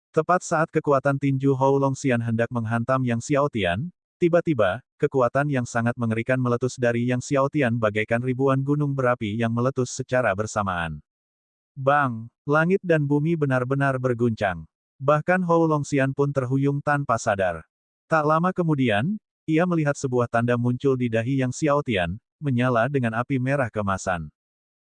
Tepat saat kekuatan tinju Hou Longxian hendak menghantam Yang Xiaotian, tiba-tiba, kekuatan yang sangat mengerikan meletus dari Yang Xiaotian bagaikan ribuan gunung berapi yang meletus secara bersamaan. Bang! Langit dan bumi benar-benar berguncang. Bahkan Hou Longxian pun terhuyung tanpa sadar. Tak lama kemudian, ia melihat sebuah tanda muncul di dahi Yang Xiaotian, menyala dengan api merah kemasan.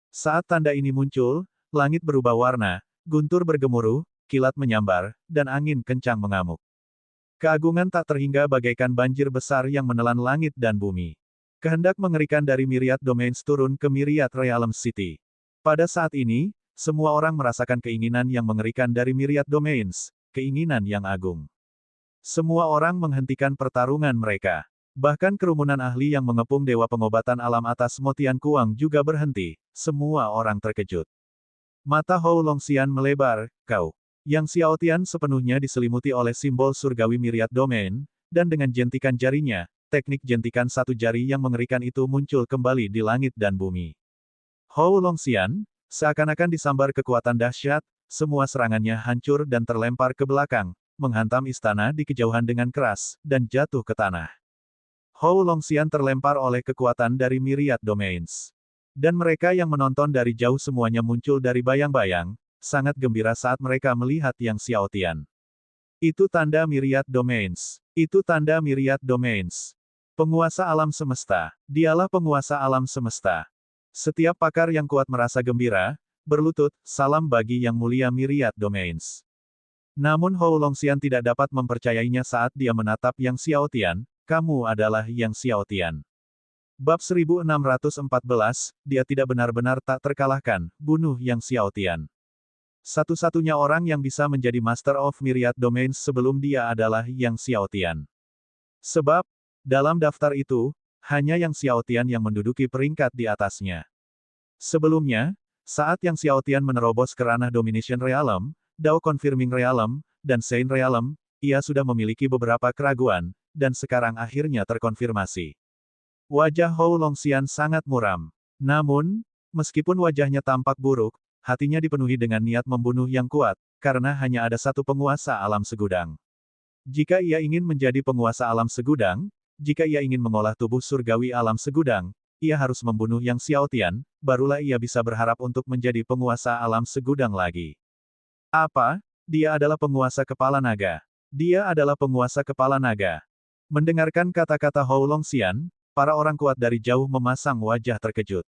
Saat tanda ini muncul, langit berubah warna, guntur bergemuruh, kilat menyambar, dan angin kencang mengamuk. Keagungan tak terhingga bagaikan banjir besar yang menelan langit dan bumi. Kehendak mengerikan dari Myriad Domains turun ke Myriad Realm City. Pada saat ini, semua orang merasakan keinginan yang mengerikan dari Myriad Domains, keinginan yang agung. Semua orang menghentikan pertarungan mereka. Bahkan kerumunan ahli yang mengepung Dewa Pengobatan Alam atas Motian Kuang juga berhenti, semua orang terkejut. Mata Hou Longxian melebar, kau. Yang Xiaotian sepenuhnya diselimuti oleh simbol surgawi Myriad Domain, dan dengan jentikan jarinya, teknik jentikan satu jari yang mengerikan itu muncul kembali di langit dan bumi. Hou Longxian, seakan-akan disambar kekuatan dahsyat, semua serangannya hancur dan terlempar ke belakang, menghantam istana di kejauhan dengan keras, dan jatuh ke tanah. Hou Longxian terlempar oleh kekuatan dari Myriad Domains. Dan mereka yang menonton dari jauh semuanya muncul dari bayang-bayang, sangat gembira saat mereka melihat Yang Xiaotian. Itu tanda Myriad Domains. Itu tanda Myriad Domains. Penguasa alam semesta. Dialah penguasa alam semesta. Setiap pakar yang kuat merasa gembira, berlutut, salam bagi Yang Mulia Myriad Domains. Namun Hou Longxian tidak dapat mempercayainya saat dia menatap Yang Xiaotian, kamu adalah Yang Xiaotian. Bab 1614, dia tidak benar-benar tak terkalahkan, bunuh Yang Xiaotian. Satu-satunya orang yang bisa menjadi Master of Myriad Domains sebelum dia adalah Yang Xiaotian. Sebab, dalam daftar itu, hanya Yang Xiaotian yang menduduki peringkat di atasnya. Sebelumnya, saat Yang Xiaotian menerobos ke ranah Domination Realm, Dao Confirming Realm, dan Saint Realm, ia sudah memiliki beberapa keraguan, dan sekarang akhirnya terkonfirmasi. Wajah Hou Longxian sangat muram. Namun, meskipun wajahnya tampak buruk, hatinya dipenuhi dengan niat membunuh yang kuat, karena hanya ada satu penguasa alam segudang. Jika ia ingin menjadi penguasa alam segudang, jika ia ingin mengolah tubuh surgawi alam segudang, ia harus membunuh Yang Xiaotian, barulah ia bisa berharap untuk menjadi penguasa alam segudang lagi. Apa? Dia adalah penguasa kepala naga. Dia adalah penguasa kepala naga. Mendengarkan kata-kata Hou Longxian, para orang kuat dari jauh memasang wajah terkejut.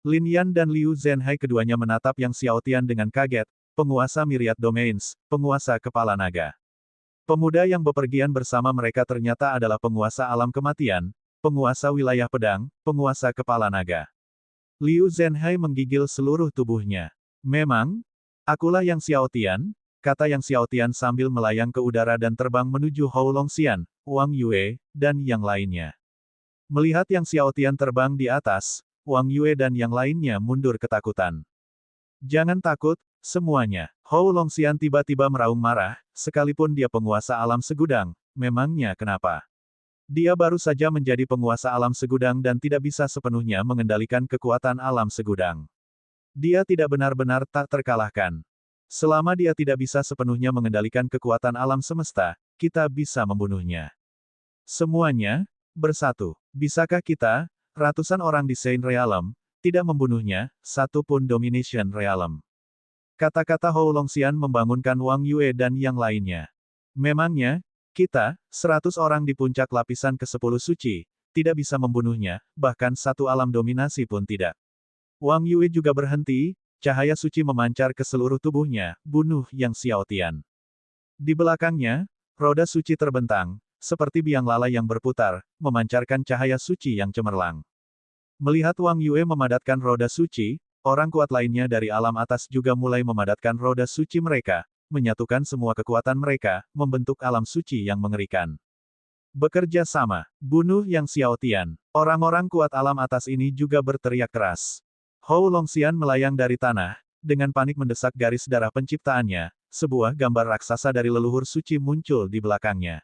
Lin Yan dan Liu Zhenhai keduanya menatap Yang Xiaotian dengan kaget, penguasa Myriad Domains, penguasa kepala naga. Pemuda yang bepergian bersama mereka ternyata adalah penguasa alam kematian, penguasa wilayah pedang, penguasa kepala naga. Liu Zhenhai menggigil seluruh tubuhnya. Memang, akulah Yang Xiaotian, kata Yang Xiaotian sambil melayang ke udara dan terbang menuju Hou Longxian, Wang Yue, dan yang lainnya. Melihat Yang Xiaotian terbang di atas, Wang Yue dan yang lainnya mundur ketakutan. Jangan takut, semuanya. Hou Longxian tiba-tiba meraung marah, sekalipun dia penguasa alam segudang, memangnya kenapa? Dia baru saja menjadi penguasa alam segudang dan tidak bisa sepenuhnya mengendalikan kekuatan alam segudang. Dia tidak benar-benar tak terkalahkan. Selama dia tidak bisa sepenuhnya mengendalikan kekuatan alam semesta, kita bisa membunuhnya. Semuanya, bersatu. Bisakah kita, ratusan orang di Saint Realm, tidak membunuhnya, satu pun Domination Realm? Kata-kata Hou Longxian membangunkan Wang Yue dan yang lainnya. Memangnya, kita, 100 orang di puncak lapisan ke-10 suci, tidak bisa membunuhnya, bahkan satu alam dominasi pun tidak. Wang Yue juga berhenti, cahaya suci memancar ke seluruh tubuhnya, bunuh Yang Xiaotian. Di belakangnya, roda suci terbentang, seperti biang lala yang berputar, memancarkan cahaya suci yang cemerlang. Melihat Wang Yue memadatkan roda suci, orang kuat lainnya dari alam atas juga mulai memadatkan roda suci mereka, menyatukan semua kekuatan mereka, membentuk alam suci yang mengerikan. Bekerja sama, bunuh Yang Xiaotian. Orang-orang kuat alam atas ini juga berteriak keras. Hou Longxian melayang dari tanah, dengan panik mendesak garis darah penciptaannya, sebuah gambar raksasa dari leluhur suci muncul di belakangnya.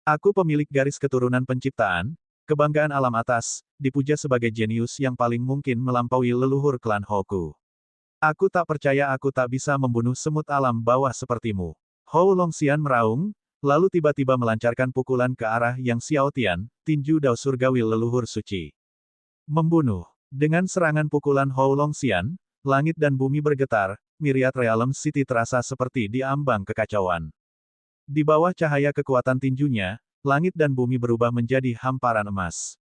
Aku pemilik garis keturunan penciptaan, kebanggaan alam atas, dipuja sebagai jenius yang paling mungkin melampaui leluhur klan Hoku. Aku tak percaya aku tak bisa membunuh semut alam bawah sepertimu. Hou Longxian meraung, lalu tiba-tiba melancarkan pukulan ke arah Yang Xiaotian, tinju dao surgawi leluhur suci. Membunuh. Dengan serangan pukulan Hou Longxian, langit dan bumi bergetar, Myriad Realm City terasa seperti diambang kekacauan. Di bawah cahaya kekuatan tinjunya, langit dan bumi berubah menjadi hamparan emas.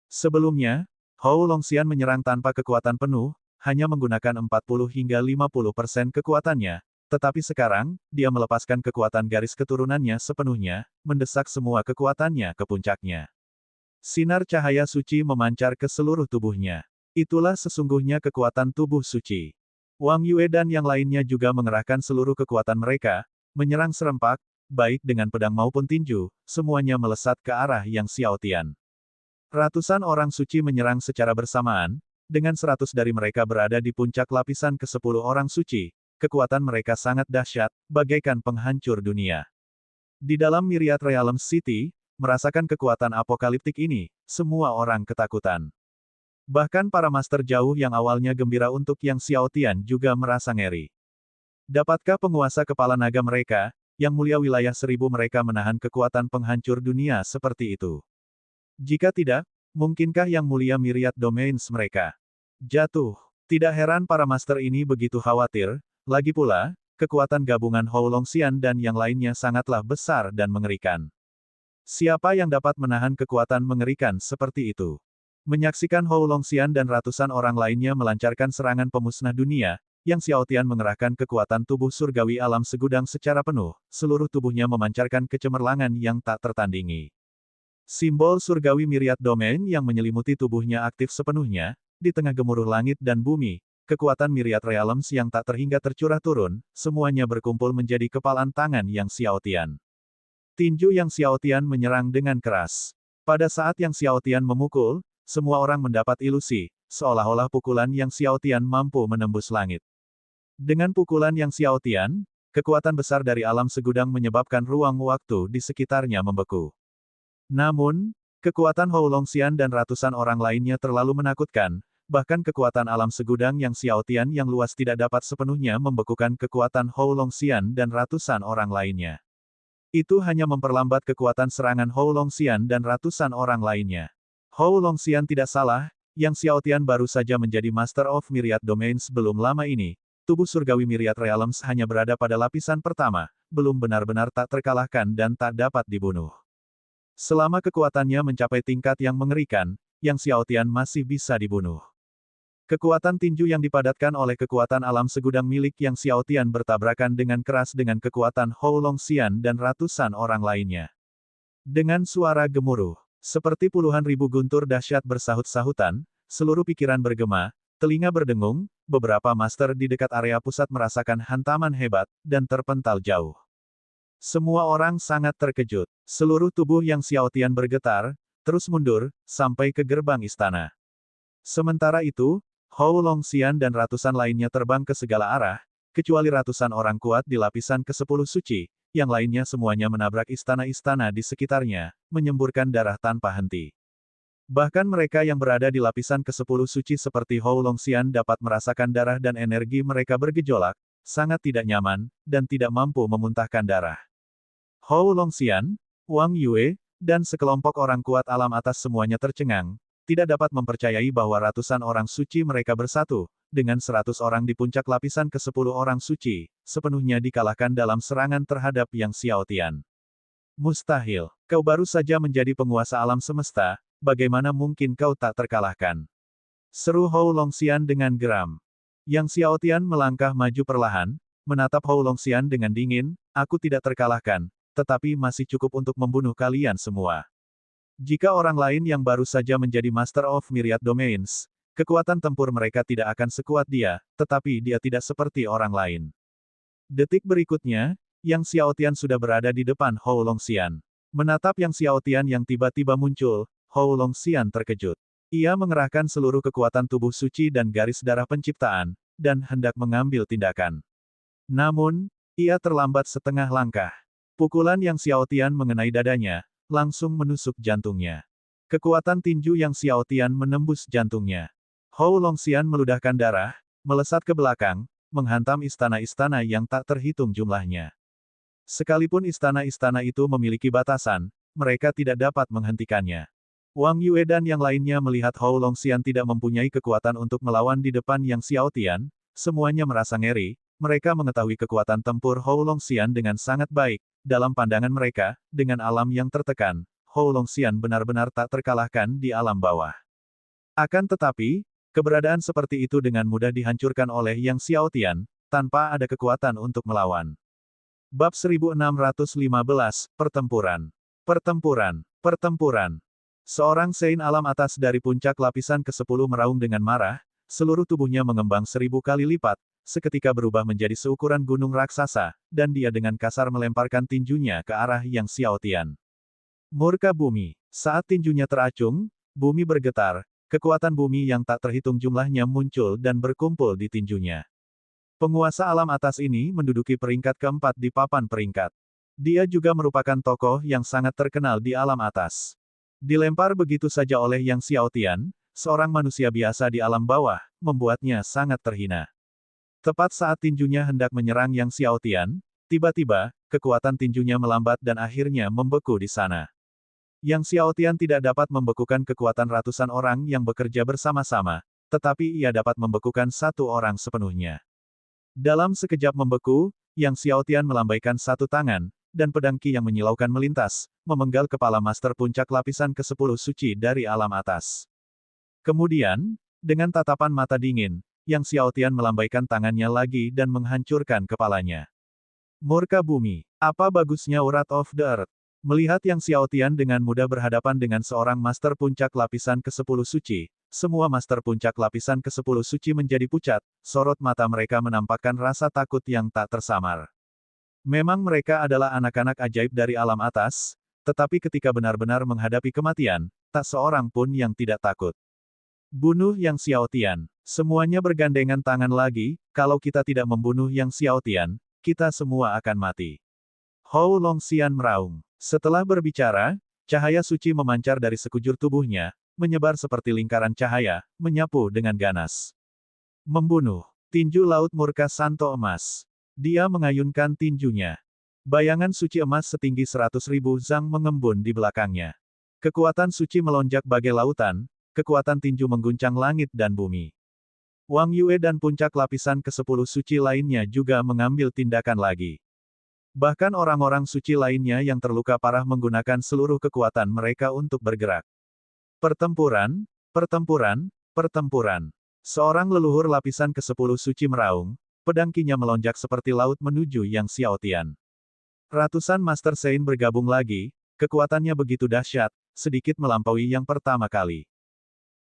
Sebelumnya, Hou Longxian menyerang tanpa kekuatan penuh, hanya menggunakan 40 hingga 50% kekuatannya, tetapi sekarang, dia melepaskan kekuatan garis keturunannya sepenuhnya, mendesak semua kekuatannya ke puncaknya. Sinar cahaya suci memancar ke seluruh tubuhnya. Itulah sesungguhnya kekuatan tubuh suci. Wang Yue dan yang lainnya juga mengerahkan seluruh kekuatan mereka, menyerang serempak, baik dengan pedang maupun tinju, semuanya melesat ke arah Yang Xiaotian. Ratusan orang suci menyerang secara bersamaan, dengan 100 dari mereka berada di puncak lapisan ke-10 orang suci, kekuatan mereka sangat dahsyat, bagaikan penghancur dunia. Di dalam Myriad Realm City, merasakan kekuatan apokaliptik ini, semua orang ketakutan. Bahkan para master jauh yang awalnya gembira untuk Yang Xiaotian juga merasa ngeri. Dapatkah penguasa kepala naga mereka, yang mulia wilayah 1000 mereka menahan kekuatan penghancur dunia seperti itu? Jika tidak, mungkinkah yang mulia Myriad Domains mereka jatuh? Tidak heran para master ini begitu khawatir, lagi pula, kekuatan gabungan Hou Longxian dan yang lainnya sangatlah besar dan mengerikan. Siapa yang dapat menahan kekuatan mengerikan seperti itu? Menyaksikan Hou Longxian dan ratusan orang lainnya melancarkan serangan pemusnah dunia, Yang Xiaotian mengerahkan kekuatan tubuh surgawi alam segudang secara penuh, seluruh tubuhnya memancarkan kecemerlangan yang tak tertandingi. Simbol surgawi Myriad Domain yang menyelimuti tubuhnya aktif sepenuhnya, di tengah gemuruh langit dan bumi, kekuatan Myriad Realms yang tak terhingga tercurah turun, semuanya berkumpul menjadi kepalan tangan Yang Xiaotian. Tinju Yang Xiaotian menyerang dengan keras. Pada saat Yang Xiaotian memukul, semua orang mendapat ilusi, seolah-olah pukulan Yang Xiaotian mampu menembus langit. Dengan pukulan Yang Xiaotian, kekuatan besar dari alam segudang menyebabkan ruang waktu di sekitarnya membeku. Namun, kekuatan Hou Longxian dan ratusan orang lainnya terlalu menakutkan, bahkan kekuatan alam segudang Yang Xiaotian yang luas tidak dapat sepenuhnya membekukan kekuatan Hou Longxian dan ratusan orang lainnya. Itu hanya memperlambat kekuatan serangan Hou Longxian dan ratusan orang lainnya. Hou Longxian tidak salah, Yang Xiaotian baru saja menjadi Master of Myriad Domains belum lama ini. Tubuh surgawi Myriad Realms hanya berada pada lapisan pertama, belum benar-benar tak terkalahkan dan tak dapat dibunuh. Selama kekuatannya mencapai tingkat yang mengerikan, Yang Xiaotian masih bisa dibunuh. Kekuatan tinju yang dipadatkan oleh kekuatan alam segudang milik Yang Xiaotian bertabrakan dengan keras dengan kekuatan Hou Longxian dan ratusan orang lainnya. Dengan suara gemuruh, seperti puluhan ribu guntur dahsyat bersahut-sahutan, seluruh pikiran bergema, telinga berdengung, beberapa master di dekat area pusat merasakan hantaman hebat, dan terpental jauh. Semua orang sangat terkejut. Seluruh tubuh Yang Xiaotian bergetar, terus mundur, sampai ke gerbang istana. Sementara itu, Hou Longxian dan ratusan lainnya terbang ke segala arah, kecuali ratusan orang kuat di lapisan ke-10 suci, yang lainnya semuanya menabrak istana-istana di sekitarnya, menyemburkan darah tanpa henti. Bahkan mereka yang berada di lapisan ke-10 suci seperti Hou Longxian dapat merasakan darah dan energi mereka bergejolak, sangat tidak nyaman, dan tidak mampu memuntahkan darah. Hou Longxian, Wang Yue, dan sekelompok orang kuat alam atas semuanya tercengang, tidak dapat mempercayai bahwa ratusan orang suci mereka bersatu, dengan 100 orang di puncak lapisan ke-10 orang suci, sepenuhnya dikalahkan dalam serangan terhadap Yang Xiaotian. Mustahil, kau baru saja menjadi penguasa alam semesta, bagaimana mungkin kau tak terkalahkan? Seru Hou Longxian dengan geram. Yang Xiaotian melangkah maju perlahan, menatap Hou Longxian dengan dingin, aku tidak terkalahkan, tetapi masih cukup untuk membunuh kalian semua. Jika orang lain yang baru saja menjadi Master of Myriad Domains, kekuatan tempur mereka tidak akan sekuat dia, tetapi dia tidak seperti orang lain. Detik berikutnya, Yang Xiaotian sudah berada di depan Hou Longxian. Menatap Yang Xiaotian yang tiba-tiba muncul, Hou Longxian terkejut. Ia mengerahkan seluruh kekuatan tubuh suci dan garis darah penciptaan, dan hendak mengambil tindakan. Namun, ia terlambat setengah langkah. Pukulan Yang Xiaotian mengenai dadanya, langsung menusuk jantungnya. Kekuatan tinju Yang Xiaotian menembus jantungnya. Hou Longxian meludahkan darah, melesat ke belakang, menghantam istana-istana yang tak terhitung jumlahnya. Sekalipun istana-istana itu memiliki batasan, mereka tidak dapat menghentikannya. Wang Yue dan yang lainnya melihat Hou Longxian tidak mempunyai kekuatan untuk melawan di depan Yang Xiaotian, semuanya merasa ngeri. Mereka mengetahui kekuatan tempur Hou Longxian dengan sangat baik. Dalam pandangan mereka, dengan alam yang tertekan, Hou Longxian benar-benar tak terkalahkan di alam bawah. Akan tetapi, keberadaan seperti itu dengan mudah dihancurkan oleh Yang Xiaotian, tanpa ada kekuatan untuk melawan. Bab 1615, Pertempuran. Pertempuran. Pertempuran. Seorang Sein alam atas dari puncak lapisan ke-10 meraung dengan marah, seluruh tubuhnya mengembang 1000 kali lipat, seketika berubah menjadi seukuran gunung raksasa, dan dia dengan kasar melemparkan tinjunya ke arah Yang Xiaotian. Murka bumi. Saat tinjunya teracung, bumi bergetar, kekuatan bumi yang tak terhitung jumlahnya muncul dan berkumpul di tinjunya. Penguasa alam atas ini menduduki peringkat keempat di papan peringkat. Dia juga merupakan tokoh yang sangat terkenal di alam atas. Dilempar begitu saja oleh Yang Xiaotian, seorang manusia biasa di alam bawah, membuatnya sangat terhina. Tepat saat tinjunya hendak menyerang Yang Xiaotian, tiba-tiba, kekuatan tinjunya melambat dan akhirnya membeku di sana. Yang Xiaotian tidak dapat membekukan kekuatan ratusan orang yang bekerja bersama-sama, tetapi ia dapat membekukan satu orang sepenuhnya. Dalam sekejap membeku, Yang Xiaotian melambaikan satu tangan, dan pedang Qi yang menyilaukan melintas, memenggal kepala master puncak lapisan ke-10 suci dari alam atas. Kemudian, dengan tatapan mata dingin, Yang Xiaotian melambaikan tangannya lagi dan menghancurkan kepalanya. Murka bumi. Apa bagusnya Wrath of the Earth? Melihat Yang Xiaotian dengan mudah berhadapan dengan seorang master puncak lapisan ke-10 suci, semua master puncak lapisan ke-10 suci menjadi pucat, sorot mata mereka menampakkan rasa takut yang tak tersamar. Memang mereka adalah anak-anak ajaib dari alam atas, tetapi ketika benar-benar menghadapi kematian, tak seorang pun yang tidak takut. Bunuh Yang Xiaotian. Semuanya bergandengan tangan lagi, kalau kita tidak membunuh Yang Xiaotian, kita semua akan mati. Hou Longxian meraung. Setelah berbicara, cahaya suci memancar dari sekujur tubuhnya, menyebar seperti lingkaran cahaya, menyapu dengan ganas. Membunuh. Tinju laut murka Santo emas. Dia mengayunkan tinjunya. Bayangan suci emas setinggi 100.000 zang mengembun di belakangnya. Kekuatan suci melonjak bagai lautan, kekuatan tinju mengguncang langit dan bumi. Wang Yue dan puncak lapisan ke-10 suci lainnya juga mengambil tindakan lagi. Bahkan orang-orang suci lainnya yang terluka parah menggunakan seluruh kekuatan mereka untuk bergerak. Pertempuran, pertempuran, pertempuran. Seorang leluhur lapisan ke-10 suci meraung, pedang Qi-nya melonjak seperti laut menuju Yang Xiaotian. Ratusan Master Sein bergabung lagi, kekuatannya begitu dahsyat, sedikit melampaui yang pertama kali.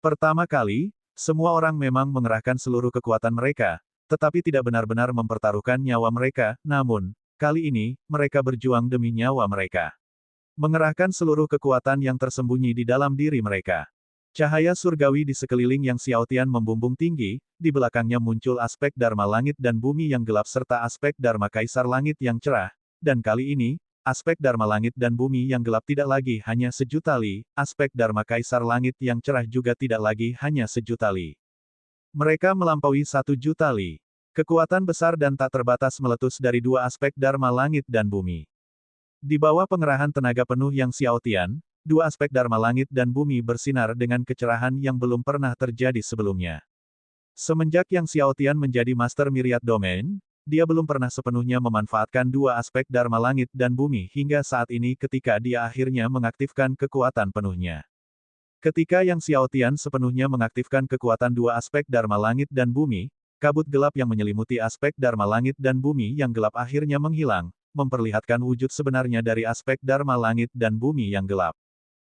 Pertama kali, semua orang memang mengerahkan seluruh kekuatan mereka, tetapi tidak benar-benar mempertaruhkan nyawa mereka, namun, kali ini, mereka berjuang demi nyawa mereka. Mengerahkan seluruh kekuatan yang tersembunyi di dalam diri mereka. Cahaya surgawi di sekeliling Yang Xiaotian membumbung tinggi, di belakangnya muncul aspek Dharma langit dan bumi yang gelap serta aspek Dharma kaisar langit yang cerah, dan kali ini, aspek Dharma langit dan bumi yang gelap tidak lagi hanya sejuta li, aspek Dharma kaisar langit yang cerah juga tidak lagi hanya sejuta li. Mereka melampaui 1.000.000 li. Kekuatan besar dan tak terbatas meletus dari dua aspek Dharma langit dan bumi. Di bawah pengerahan tenaga penuh Yang Xiaotian, dua aspek Dharma langit dan bumi bersinar dengan kecerahan yang belum pernah terjadi sebelumnya. Semenjak Yang Xiaotian menjadi Master Myriad Domain, dia belum pernah sepenuhnya memanfaatkan dua aspek Dharma langit dan bumi hingga saat ini ketika dia akhirnya mengaktifkan kekuatan penuhnya. Ketika Yang Xiaotian sepenuhnya mengaktifkan kekuatan dua aspek Dharma langit dan bumi, kabut gelap yang menyelimuti aspek Dharma langit dan bumi yang gelap akhirnya menghilang, memperlihatkan wujud sebenarnya dari aspek Dharma langit dan bumi yang gelap.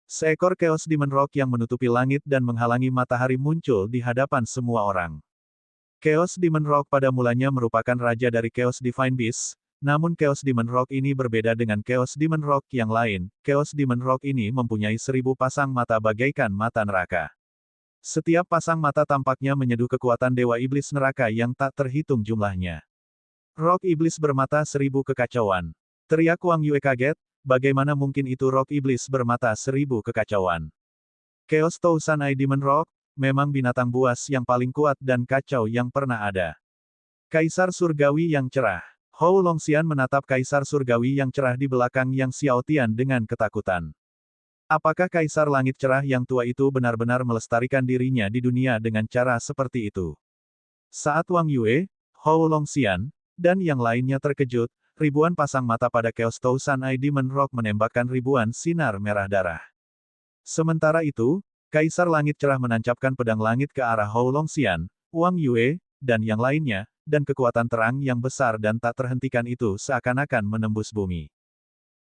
Seekor Chaos Demon Rock yang menutupi langit dan menghalangi matahari muncul di hadapan semua orang. Chaos Demon Rock pada mulanya merupakan raja dari Chaos Divine Beast, namun Chaos Demon Rock ini berbeda dengan Chaos Demon Rock yang lain. Chaos Demon Rock ini mempunyai 1000 pasang mata bagaikan mata neraka. Setiap pasang mata tampaknya menyeduh kekuatan Dewa Iblis neraka yang tak terhitung jumlahnya. Rock Iblis bermata 1000 kekacauan. Teriak Wang Yue kaget, bagaimana mungkin itu Rock Iblis bermata 1000 kekacauan. Chaos Thousand Eye Demon Rock, memang binatang buas yang paling kuat dan kacau yang pernah ada. Kaisar Surgawi yang cerah. Hou Longxian menatap Kaisar Surgawi yang cerah di belakang Yang Xiaotian dengan ketakutan. Apakah Kaisar Langit Cerah yang tua itu benar-benar melestarikan dirinya di dunia dengan cara seperti itu? Saat Wang Yue, Hou Longxian, dan yang lainnya terkejut, ribuan pasang mata pada Chaos Thousand Eye Demon Rock menembakkan ribuan sinar merah darah. Sementara itu, Kaisar Langit Cerah menancapkan pedang langit ke arah Hou Longxian, Wang Yue, dan yang lainnya, dan kekuatan terang yang besar dan tak terhentikan itu seakan-akan menembus bumi.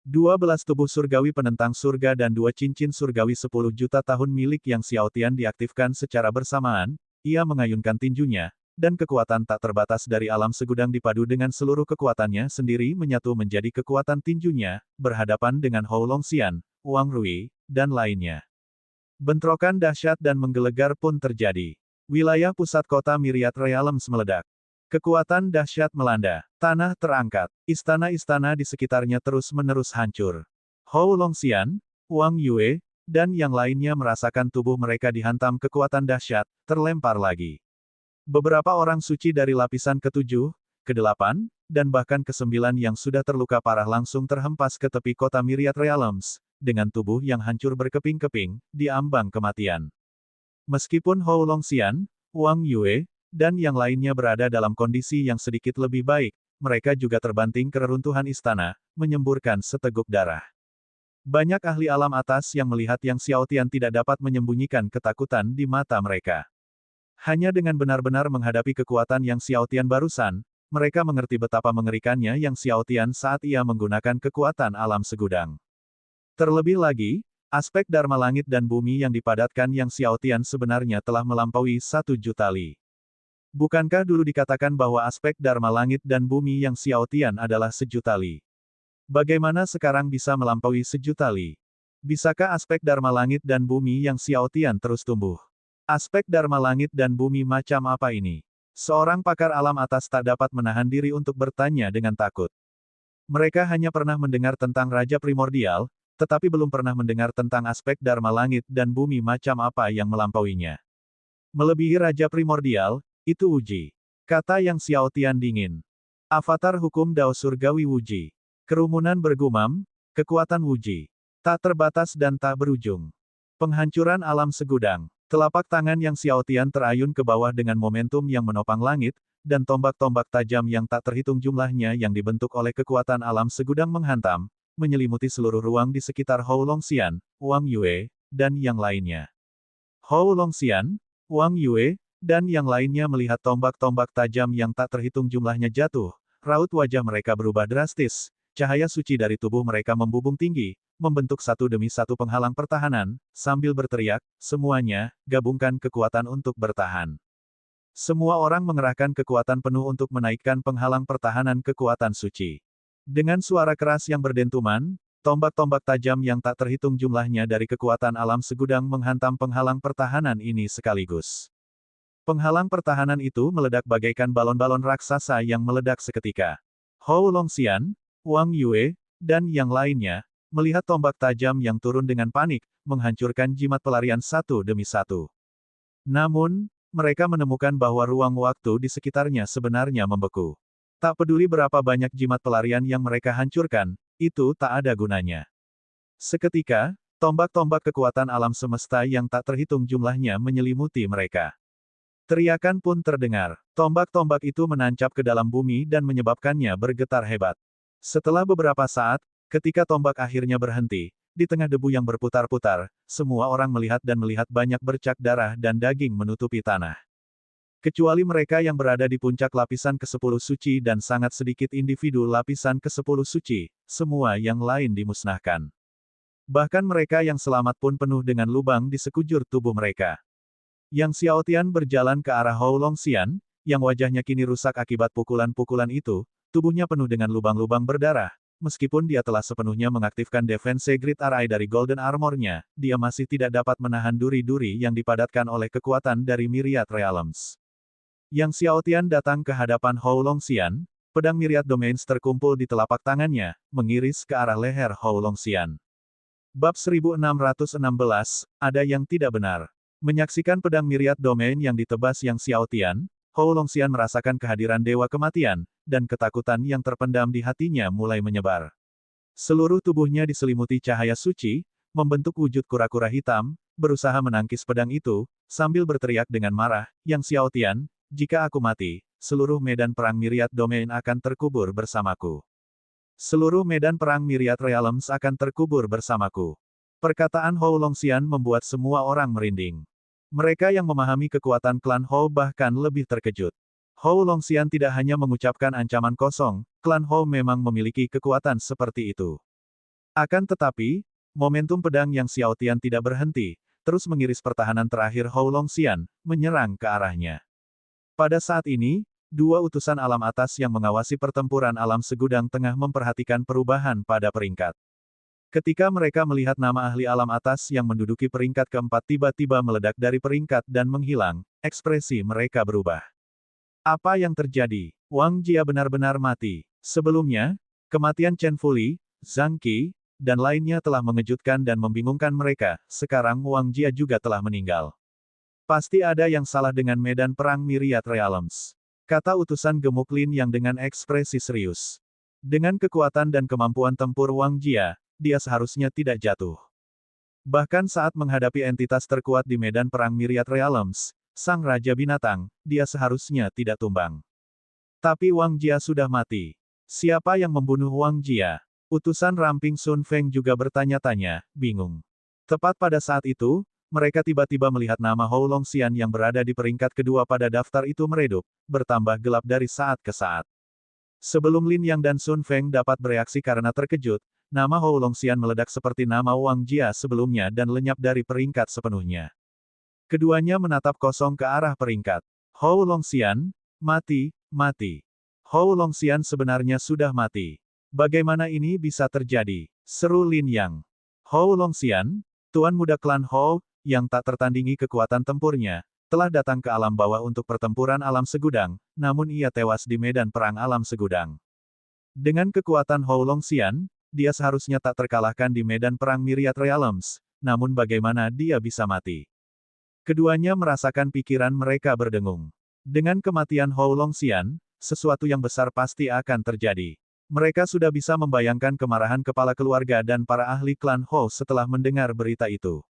12 tubuh surgawi penentang surga dan 2 cincin surgawi 10 juta tahun milik Yang Xiaotian diaktifkan secara bersamaan, ia mengayunkan tinjunya, dan kekuatan tak terbatas dari alam segudang dipadu dengan seluruh kekuatannya sendiri menyatu menjadi kekuatan tinjunya, berhadapan dengan Hou Longxian, Wang Rui, dan lainnya. Bentrokan dahsyat dan menggelegar pun terjadi. Wilayah pusat kota Myriad Realms meledak. Kekuatan dahsyat melanda. Tanah terangkat. Istana-istana di sekitarnya terus-menerus hancur. Hou Longxian, Wang Yue, dan yang lainnya merasakan tubuh mereka dihantam kekuatan dahsyat, terlempar lagi. Beberapa orang suci dari lapisan ke-7, ke-8, dan bahkan ke-9 yang sudah terluka parah langsung terhempas ke tepi kota Myriad Realms, dengan tubuh yang hancur berkeping-keping, di ambang kematian. Meskipun Hou Longxian, Wang Yue, dan yang lainnya berada dalam kondisi yang sedikit lebih baik, mereka juga terbanting ke reruntuhan istana, menyemburkan seteguk darah. Banyak ahli alam atas yang melihat Yang Xiaotian tidak dapat menyembunyikan ketakutan di mata mereka. Hanya dengan benar-benar menghadapi kekuatan Yang Xiaotian barusan, mereka mengerti betapa mengerikannya Yang Xiaotian saat ia menggunakan kekuatan alam segudang. Terlebih lagi, aspek Dharma langit dan bumi yang dipadatkan Yang Xiaotian sebenarnya telah melampaui 1 juta li. Bukankah dulu dikatakan bahwa aspek Dharma langit dan bumi Yang Xiaotian adalah 1.000.000 li? Bagaimana sekarang bisa melampaui 1.000.000 li? Bisakah aspek Dharma langit dan bumi Yang Xiaotian terus tumbuh? Aspek Dharma langit dan bumi macam apa ini? Seorang pakar alam atas tak dapat menahan diri untuk bertanya dengan takut. Mereka hanya pernah mendengar tentang Raja Primordial, tetapi belum pernah mendengar tentang aspek Dharma langit dan bumi macam apa yang melampauinya. Melebihi Raja Primordial, itu Wuji. Kata Yang Xiaotian dingin. Avatar hukum Dao Surgawi Wuji. Kerumunan bergumam, kekuatan Wuji. Tak terbatas dan tak berujung. Penghancuran alam segudang. Telapak tangan Yang Xiaotian terayun ke bawah dengan momentum yang menopang langit, dan tombak-tombak tajam yang tak terhitung jumlahnya yang dibentuk oleh kekuatan alam segudang menghantam, menyelimuti seluruh ruang di sekitar Hou Longxian, Wang Yue, dan yang lainnya. Hou Longxian, Wang Yue, dan yang lainnya melihat tombak-tombak tajam yang tak terhitung jumlahnya jatuh, raut wajah mereka berubah drastis, cahaya suci dari tubuh mereka membubung tinggi, membentuk satu demi satu penghalang pertahanan, sambil berteriak, semuanya, gabungkan kekuatan untuk bertahan. Semua orang mengerahkan kekuatan penuh untuk menaikkan penghalang pertahanan kekuatan suci. Dengan suara keras yang berdentuman, tombak-tombak tajam yang tak terhitung jumlahnya dari kekuatan alam segudang menghantam penghalang pertahanan ini sekaligus. Penghalang pertahanan itu meledak bagaikan balon-balon raksasa yang meledak seketika. Hou Longxian, Wang Yue, dan yang lainnya, melihat tombak tajam yang turun dengan panik, menghancurkan jimat pelarian satu demi satu. Namun, mereka menemukan bahwa ruang waktu di sekitarnya sebenarnya membeku. Tak peduli berapa banyak jimat pelarian yang mereka hancurkan, itu tak ada gunanya. Seketika, tombak-tombak kekuatan alam semesta yang tak terhitung jumlahnya menyelimuti mereka. Teriakan pun terdengar. Tombak-tombak itu menancap ke dalam bumi dan menyebabkannya bergetar hebat. Setelah beberapa saat, ketika tombak akhirnya berhenti, di tengah debu yang berputar-putar, semua orang melihat dan melihat banyak bercak darah dan daging menutupi tanah. Kecuali mereka yang berada di puncak lapisan ke-10 suci dan sangat sedikit individu lapisan ke-10 suci, semua yang lain dimusnahkan. Bahkan mereka yang selamat pun penuh dengan lubang di sekujur tubuh mereka. Yang Xiaotian berjalan ke arah Hou Longxian, yang wajahnya kini rusak akibat pukulan-pukulan itu, tubuhnya penuh dengan lubang-lubang berdarah. Meskipun dia telah sepenuhnya mengaktifkan Defense Grid Array dari Golden Armor-nya, dia masih tidak dapat menahan duri-duri yang dipadatkan oleh kekuatan dari Myriad Realms. Yang Xiaotian datang ke hadapan Hou Longxian, pedang Myriad Domains terkumpul di telapak tangannya, mengiris ke arah leher Hou Longxian. Bab 1616, ada yang tidak benar. Menyaksikan pedang Myriad Domain yang ditebas Yang Xiao Tian, Hou Longxian merasakan kehadiran Dewa Kematian, dan ketakutan yang terpendam di hatinya mulai menyebar. Seluruh tubuhnya diselimuti cahaya suci, membentuk wujud kura-kura hitam, berusaha menangkis pedang itu, sambil berteriak dengan marah, Yang Xiao Tian, jika aku mati, seluruh medan perang Myriad Domain akan terkubur bersamaku. Seluruh medan perang Myriad Realms akan terkubur bersamaku. Perkataan Hou Longxian membuat semua orang merinding. Mereka yang memahami kekuatan klan Hou bahkan lebih terkejut. Hou Longxian tidak hanya mengucapkan ancaman kosong, klan Hou memang memiliki kekuatan seperti itu. Akan tetapi, momentum pedang Yang Xiao Tian tidak berhenti, terus mengiris pertahanan terakhir Hou Longxian, menyerang ke arahnya. Pada saat ini, dua utusan alam atas yang mengawasi pertempuran alam segudang tengah memperhatikan perubahan pada peringkat. Ketika mereka melihat nama ahli alam atas yang menduduki peringkat keempat tiba-tiba meledak dari peringkat dan menghilang, ekspresi mereka berubah. Apa yang terjadi? Wang Jia benar-benar mati. Sebelumnya, kematian Chen Fuli, Zhang Qi, dan lainnya telah mengejutkan dan membingungkan mereka, sekarang Wang Jia juga telah meninggal. Pasti ada yang salah dengan medan perang Myriad Realms, kata utusan gemuk Lin yang dengan ekspresi serius. Dengan kekuatan dan kemampuan tempur Wang Jia, dia seharusnya tidak jatuh. Bahkan saat menghadapi entitas terkuat di medan perang Myriad Realms, Sang Raja Binatang, dia seharusnya tidak tumbang. Tapi Wang Jia sudah mati. Siapa yang membunuh Wang Jia? Utusan Ramping Sun Feng juga bertanya-tanya, bingung. Tepat pada saat itu, mereka tiba-tiba melihat nama Hou Longxian yang berada di peringkat kedua pada daftar itu meredup, bertambah gelap dari saat ke saat. Sebelum Lin Yang dan Sun Feng dapat bereaksi karena terkejut, nama Hou Longxian meledak seperti nama Wang Jia sebelumnya dan lenyap dari peringkat sepenuhnya. Keduanya menatap kosong ke arah peringkat. Hou Longxian, mati, mati. Hou Longxian sebenarnya sudah mati. Bagaimana ini bisa terjadi? Seru Lin Yang. Hou Longxian, tuan muda klan Hou, yang tak tertandingi kekuatan tempurnya, telah datang ke alam bawah untuk pertempuran alam segudang, namun ia tewas di medan perang alam segudang. Dengan kekuatan Hou Longxian, dia seharusnya tak terkalahkan di medan perang Myriad Realms, namun bagaimana dia bisa mati? Keduanya merasakan pikiran mereka berdengung. Dengan kematian Hou Longxian, sesuatu yang besar pasti akan terjadi. Mereka sudah bisa membayangkan kemarahan kepala keluarga dan para ahli klan Hou setelah mendengar berita itu.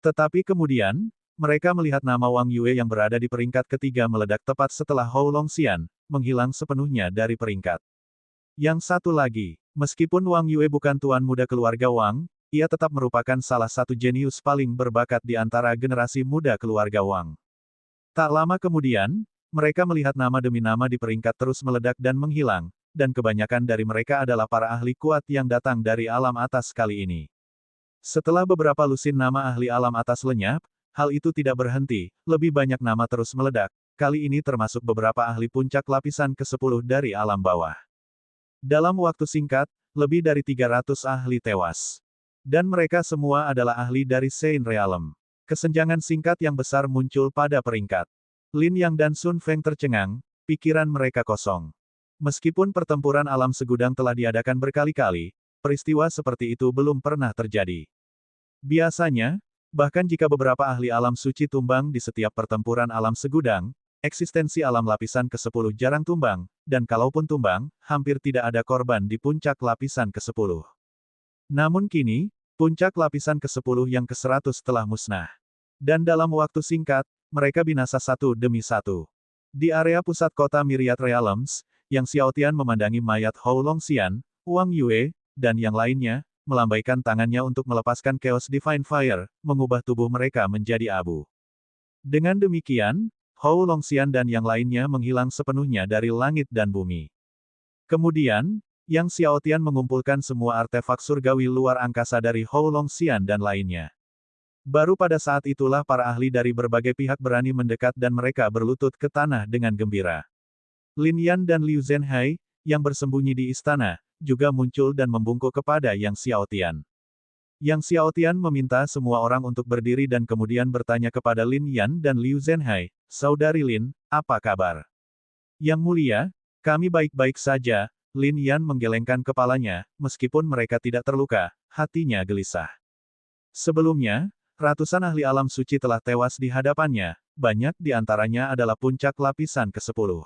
Tetapi kemudian, mereka melihat nama Wang Yue yang berada di peringkat ketiga meledak tepat setelah Hou Longxian, menghilang sepenuhnya dari peringkat. Yang satu lagi, meskipun Wang Yue bukan tuan muda keluarga Wang, ia tetap merupakan salah satu jenius paling berbakat di antara generasi muda keluarga Wang. Tak lama kemudian, mereka melihat nama demi nama di peringkat terus meledak dan menghilang, dan kebanyakan dari mereka adalah para ahli kuat yang datang dari alam atas kali ini. Setelah beberapa lusin nama ahli alam atas lenyap, hal itu tidak berhenti, lebih banyak nama terus meledak, kali ini termasuk beberapa ahli puncak lapisan ke-10 dari alam bawah. Dalam waktu singkat, lebih dari 300 ahli tewas. Dan mereka semua adalah ahli dari Saint Realm. Kesenjangan singkat yang besar muncul pada peringkat. Lin Yang dan Sun Feng tercengang, pikiran mereka kosong. Meskipun pertempuran alam segudang telah diadakan berkali-kali, peristiwa seperti itu belum pernah terjadi. Biasanya, bahkan jika beberapa ahli alam suci tumbang di setiap pertempuran alam segudang, eksistensi alam lapisan ke-10 jarang tumbang, dan kalaupun tumbang, hampir tidak ada korban di puncak lapisan ke-10. Namun kini, puncak lapisan ke-10 yang ke-100 telah musnah. Dan dalam waktu singkat, mereka binasa satu demi satu. Di area pusat kota Myriad Realms, Yang Xiao Tian memandangi mayat Hou Longxian, Wang Yue, dan yang lainnya, melambaikan tangannya untuk melepaskan Chaos Divine Fire, mengubah tubuh mereka menjadi abu. Dengan demikian, Hou Longxian dan yang lainnya menghilang sepenuhnya dari langit dan bumi. Kemudian, Yang Xiao Tian mengumpulkan semua artefak surgawi luar angkasa dari Hou Longxian dan lainnya. Baru pada saat itulah para ahli dari berbagai pihak berani mendekat dan mereka berlutut ke tanah dengan gembira. Lin Yan dan Liu Zhenhai, yang bersembunyi di istana, juga muncul dan membungkuk kepada Yang Xiao Tian. Yang Xiao Tian meminta semua orang untuk berdiri dan kemudian bertanya kepada Lin Yan dan Liu Zhenhai, "Saudari Lin, apa kabar?" "Yang mulia, kami baik-baik saja." Lin Yan menggelengkan kepalanya, meskipun mereka tidak terluka, hatinya gelisah. Sebelumnya, ratusan ahli alam suci telah tewas di hadapannya, banyak di antaranya adalah puncak lapisan ke-10.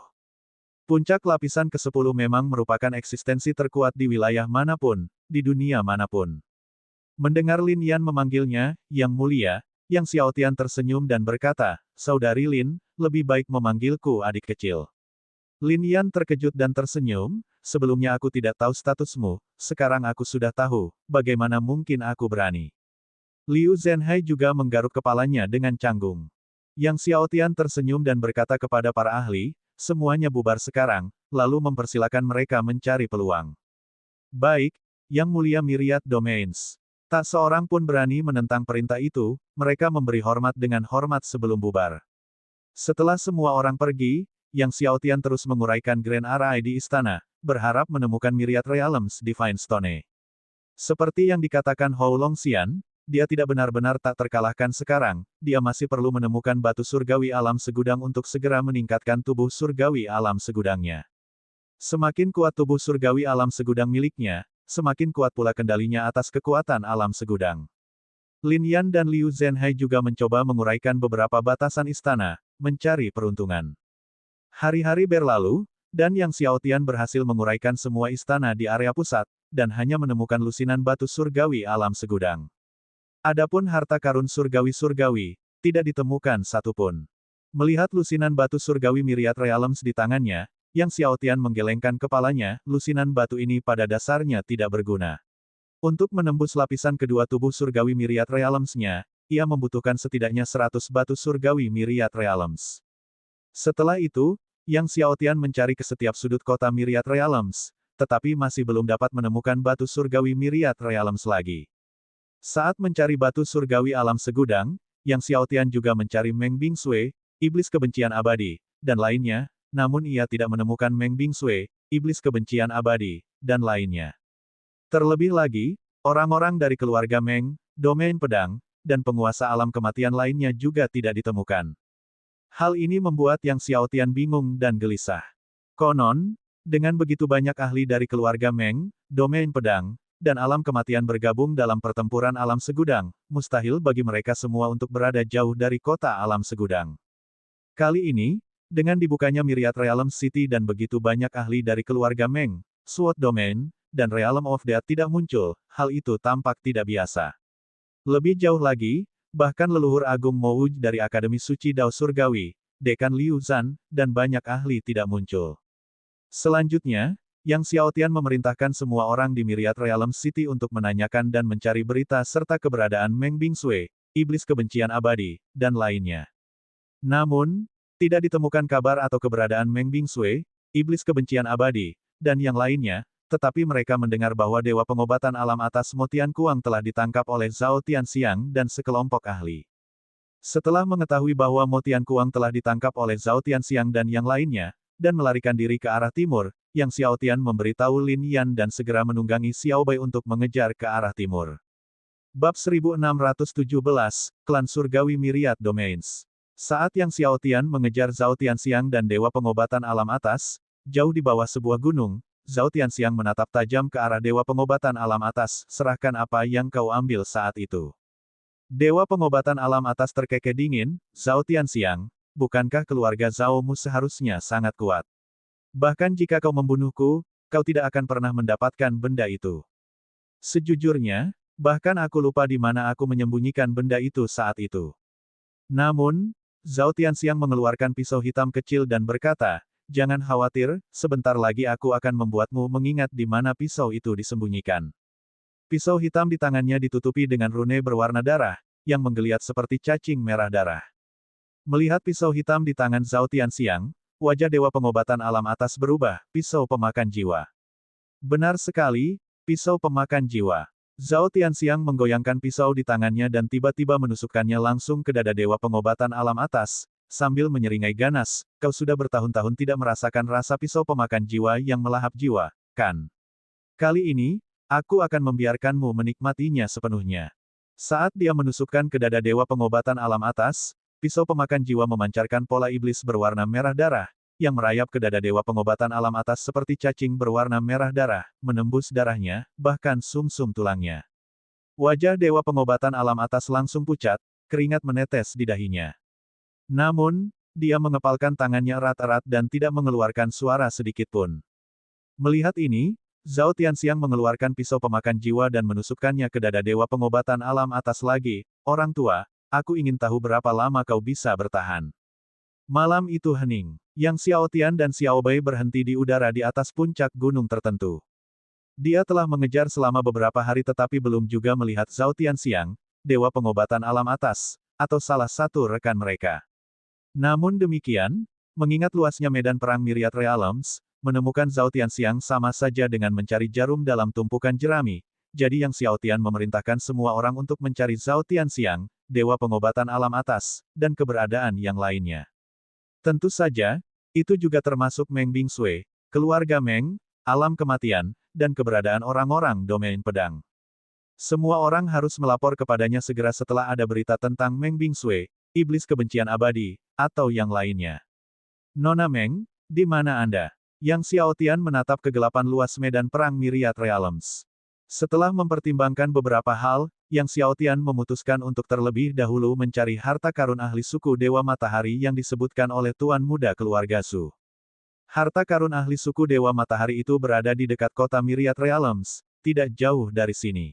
Puncak lapisan ke-10 memang merupakan eksistensi terkuat di wilayah manapun, di dunia manapun. Mendengar Lin Yan memanggilnya, Yang Mulia, Yang Xiaotian tersenyum dan berkata, "Saudari Lin, lebih baik memanggilku adik kecil." Lin Yan terkejut dan tersenyum, "Sebelumnya aku tidak tahu statusmu, sekarang aku sudah tahu, bagaimana mungkin aku berani." Liu Zhenhai juga menggaruk kepalanya dengan canggung. Yang Xiaotian tersenyum dan berkata kepada para ahli, "Semuanya bubar sekarang, lalu mempersilakan mereka mencari peluang." "Baik, Yang Mulia Myriad Domains." Tak seorang pun berani menentang perintah itu, mereka memberi hormat dengan hormat sebelum bubar. Setelah semua orang pergi, Yang Xiaotian terus menguraikan Grand Array di istana, berharap menemukan Myriad Realms Divine Stone. Seperti yang dikatakan Hou Longxian, dia tidak benar-benar tak terkalahkan sekarang, dia masih perlu menemukan batu surgawi alam segudang untuk segera meningkatkan tubuh surgawi alam segudangnya. Semakin kuat tubuh surgawi alam segudang miliknya, semakin kuat pula kendalinya atas kekuatan alam segudang. Lin Yan dan Liu Zhenhai juga mencoba menguraikan beberapa batasan istana, mencari peruntungan. Hari-hari berlalu, dan Yang Xiaotian berhasil menguraikan semua istana di area pusat, dan hanya menemukan lusinan batu surgawi alam segudang. Adapun harta karun surgawi-surgawi, tidak ditemukan satupun. Melihat lusinan batu surgawi Myriad Realms di tangannya, Yang Xiaotian menggelengkan kepalanya, lusinan batu ini pada dasarnya tidak berguna. Untuk menembus lapisan kedua tubuh surgawi Myriad Realms-nya, ia membutuhkan setidaknya 100 batu surgawi Myriad Realms. Setelah itu, Yang Xiaotian mencari ke setiap sudut kota Myriad Realms, tetapi masih belum dapat menemukan batu surgawi Myriad Realms lagi. Saat mencari batu surgawi alam segudang, Yang Xiaotian juga mencari Meng Bingsui, iblis kebencian abadi, dan lainnya, namun ia tidak menemukan Meng Bingsui, iblis kebencian abadi, dan lainnya. Terlebih lagi, orang-orang dari keluarga Meng, domain pedang, dan penguasa alam kematian lainnya juga tidak ditemukan. Hal ini membuat Yang Xiaotian bingung dan gelisah. Konon, dengan begitu banyak ahli dari keluarga Meng, domain pedang, dan alam kematian bergabung dalam pertempuran alam segudang, mustahil bagi mereka semua untuk berada jauh dari kota alam segudang. Kali ini, dengan dibukanya Myriad Realms City dan begitu banyak ahli dari keluarga Meng, Sword Domain, dan Realm of Death tidak muncul, hal itu tampak tidak biasa. Lebih jauh lagi, bahkan leluhur agung Mouj dari Akademi Suci Dao Surgawi, Dekan Liu Zhan, dan banyak ahli tidak muncul. Selanjutnya, Yang Xiaotian memerintahkan semua orang di Myriad Realms City untuk menanyakan dan mencari berita serta keberadaan Meng Bingsui, iblis kebencian abadi, dan lainnya. Namun, tidak ditemukan kabar atau keberadaan Meng Bingsui, iblis kebencian abadi, dan yang lainnya, tetapi mereka mendengar bahwa Dewa Pengobatan Alam Atas Mo Tianquang telah ditangkap oleh Zhao Tianxiang dan sekelompok ahli. Setelah mengetahui bahwa Mo Tianquang telah ditangkap oleh Zhao Tianxiang dan yang lainnya, dan melarikan diri ke arah timur, Yang Xiaotian memberitahu Lin Yan dan segera menunggangi Xiao Bai untuk mengejar ke arah timur. Bab 1617, Klan Surgawi Myriad Domains. Saat Yang Xiaotian mengejar Zhao Tianxiang dan Dewa Pengobatan Alam Atas, jauh di bawah sebuah gunung, Zhao Tianxiang menatap tajam ke arah Dewa Pengobatan Alam Atas, "Serahkan apa yang kau ambil saat itu." Dewa Pengobatan Alam Atas terkekeh dingin, "Zhao Tianxiang, bukankah keluarga Zhao-mu seharusnya sangat kuat? Bahkan jika kau membunuhku, kau tidak akan pernah mendapatkan benda itu." "Sejujurnya, bahkan aku lupa di mana aku menyembunyikan benda itu saat itu." Namun, Zhao Tianxiang mengeluarkan pisau hitam kecil dan berkata, "Jangan khawatir, sebentar lagi aku akan membuatmu mengingat di mana pisau itu disembunyikan." Pisau hitam di tangannya ditutupi dengan rune berwarna darah, yang menggeliat seperti cacing merah darah. Melihat pisau hitam di tangan Zhao Tianxiang, wajah Dewa Pengobatan Alam Atas berubah, "Pisau pemakan jiwa." "Benar sekali, pisau pemakan jiwa." Zhao Tianxiang menggoyangkan pisau di tangannya dan tiba-tiba menusukkannya langsung ke dada Dewa Pengobatan Alam Atas, sambil menyeringai ganas, "Kau sudah bertahun-tahun tidak merasakan rasa pisau pemakan jiwa yang melahap jiwa, kan? Kali ini, aku akan membiarkanmu menikmatinya sepenuhnya." Saat dia menusukkan ke dada Dewa Pengobatan Alam Atas, pisau pemakan jiwa memancarkan pola iblis berwarna merah darah, yang merayap ke dada Dewa Pengobatan Alam Atas seperti cacing berwarna merah darah, menembus darahnya, bahkan sumsum tulangnya. Wajah Dewa Pengobatan Alam Atas langsung pucat, keringat menetes di dahinya. Namun, dia mengepalkan tangannya erat-erat dan tidak mengeluarkan suara sedikitpun. Melihat ini, Zhao Tianxiang mengeluarkan pisau pemakan jiwa dan menusukkannya ke dada Dewa Pengobatan Alam Atas lagi. Orang tua, aku ingin tahu berapa lama kau bisa bertahan. Malam itu hening. Yang Xiao Tian dan Xiao Bai berhenti di udara di atas puncak gunung tertentu. Dia telah mengejar selama beberapa hari tetapi belum juga melihat Zhao Tianxiang, Dewa Pengobatan Alam Atas, atau salah satu rekan mereka. Namun demikian, mengingat luasnya medan perang Myriad Realms, menemukan Zhao Tianxiang sama saja dengan mencari jarum dalam tumpukan jerami, jadi Yang Xiao Tian memerintahkan semua orang untuk mencari Zhao Tianxiang, Dewa Pengobatan Alam Atas, dan keberadaan yang lainnya. Tentu saja, itu juga termasuk Meng Bingsui, keluarga Meng, alam kematian, dan keberadaan orang-orang domain pedang. Semua orang harus melapor kepadanya segera setelah ada berita tentang Meng Bingsui, iblis kebencian abadi, atau yang lainnya. Nona Meng, di mana Anda? Yang Xiao Tian menatap kegelapan luas medan perang Myriad Realms. Setelah mempertimbangkan beberapa hal, Yang Xiao Tian memutuskan untuk terlebih dahulu mencari harta karun ahli suku Dewa Matahari yang disebutkan oleh Tuan Muda keluarga Su. Harta karun ahli suku Dewa Matahari itu berada di dekat kota Myriad Realms, tidak jauh dari sini.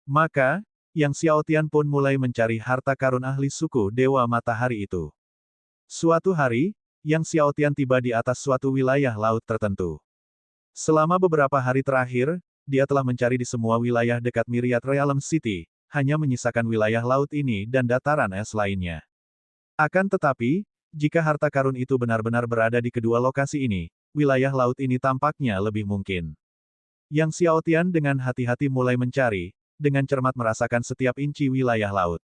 Maka, Yang Xiao Tian pun mulai mencari harta karun ahli suku Dewa Matahari itu. Suatu hari, Yang Xiao Tian tiba di atas suatu wilayah laut tertentu. Selama beberapa hari terakhir, dia telah mencari di semua wilayah dekat Myriad Realms City, hanya menyisakan wilayah laut ini dan dataran es lainnya. Akan tetapi, jika harta karun itu benar-benar berada di kedua lokasi ini, wilayah laut ini tampaknya lebih mungkin. Yang Xiao Tian dengan hati-hati mulai mencari, dengan cermat merasakan setiap inci wilayah laut.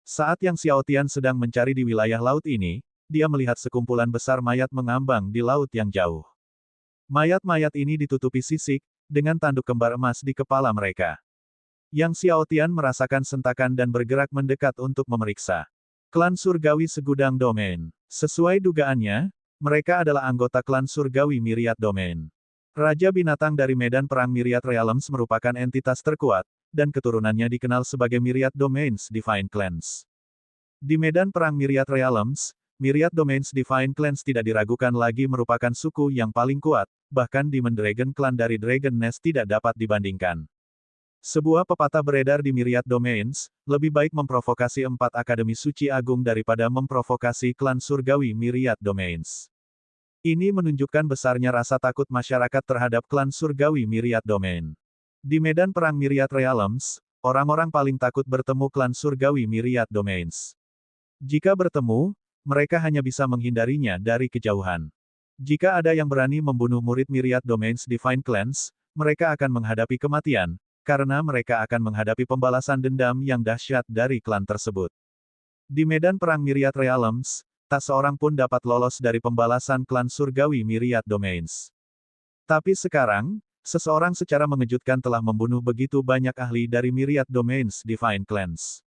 Saat Yang Xiao Tian sedang mencari di wilayah laut ini, dia melihat sekumpulan besar mayat mengambang di laut yang jauh. Mayat-mayat ini ditutupi sisik, dengan tanduk kembar emas di kepala mereka. Yang Xiao Tian merasakan sentakan dan bergerak mendekat untuk memeriksa. Klan Surgawi Segudang Domain. Sesuai dugaannya, mereka adalah anggota klan Surgawi Myriad Domain. Raja binatang dari medan perang Myriad Realms merupakan entitas terkuat, dan keturunannya dikenal sebagai Myriad Domains Divine Clans. Di medan perang Myriad Realms, Myriad Domains Divine Clans tidak diragukan lagi merupakan suku yang paling kuat, bahkan Demon Dragon Clan dari Dragon Nest tidak dapat dibandingkan. Sebuah pepatah beredar di Myriad Domains, lebih baik memprovokasi 4 Akademi Suci Agung daripada memprovokasi klan surgawi Myriad Domains. Ini menunjukkan besarnya rasa takut masyarakat terhadap klan surgawi Myriad Domain. Di medan perang Myriad Realms, orang-orang paling takut bertemu klan surgawi Myriad Domains. Jika bertemu, mereka hanya bisa menghindarinya dari kejauhan. Jika ada yang berani membunuh murid Myriad Domains Divine Clans, mereka akan menghadapi kematian, karena mereka akan menghadapi pembalasan dendam yang dahsyat dari klan tersebut. Di medan perang Myriad Realms, tak seorang pun dapat lolos dari pembalasan klan surgawi Myriad Domains. Tapi sekarang, seseorang secara mengejutkan telah membunuh begitu banyak ahli dari Myriad Domains Divine Clans.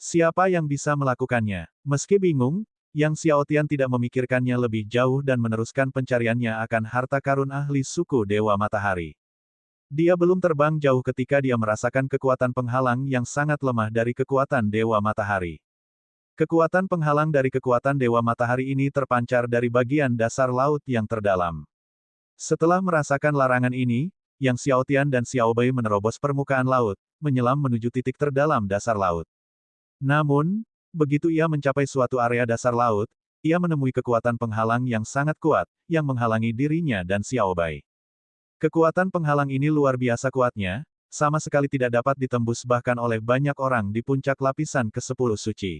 Siapa yang bisa melakukannya? Meski bingung, Yang Xiao Tian tidak memikirkannya lebih jauh dan meneruskan pencariannya akan harta karun ahli suku Dewa Matahari. Dia belum terbang jauh ketika dia merasakan kekuatan penghalang yang sangat lemah dari kekuatan Dewa Matahari. Kekuatan penghalang dari kekuatan Dewa Matahari ini terpancar dari bagian dasar laut yang terdalam. Setelah merasakan larangan ini, Yang Xiao Tian dan Xiao Bai menerobos permukaan laut, menyelam menuju titik terdalam dasar laut. Namun, begitu ia mencapai suatu area dasar laut, ia menemui kekuatan penghalang yang sangat kuat, yang menghalangi dirinya dan Xiao Bai. Kekuatan penghalang ini luar biasa kuatnya, sama sekali tidak dapat ditembus bahkan oleh banyak orang di puncak lapisan ke-10 suci.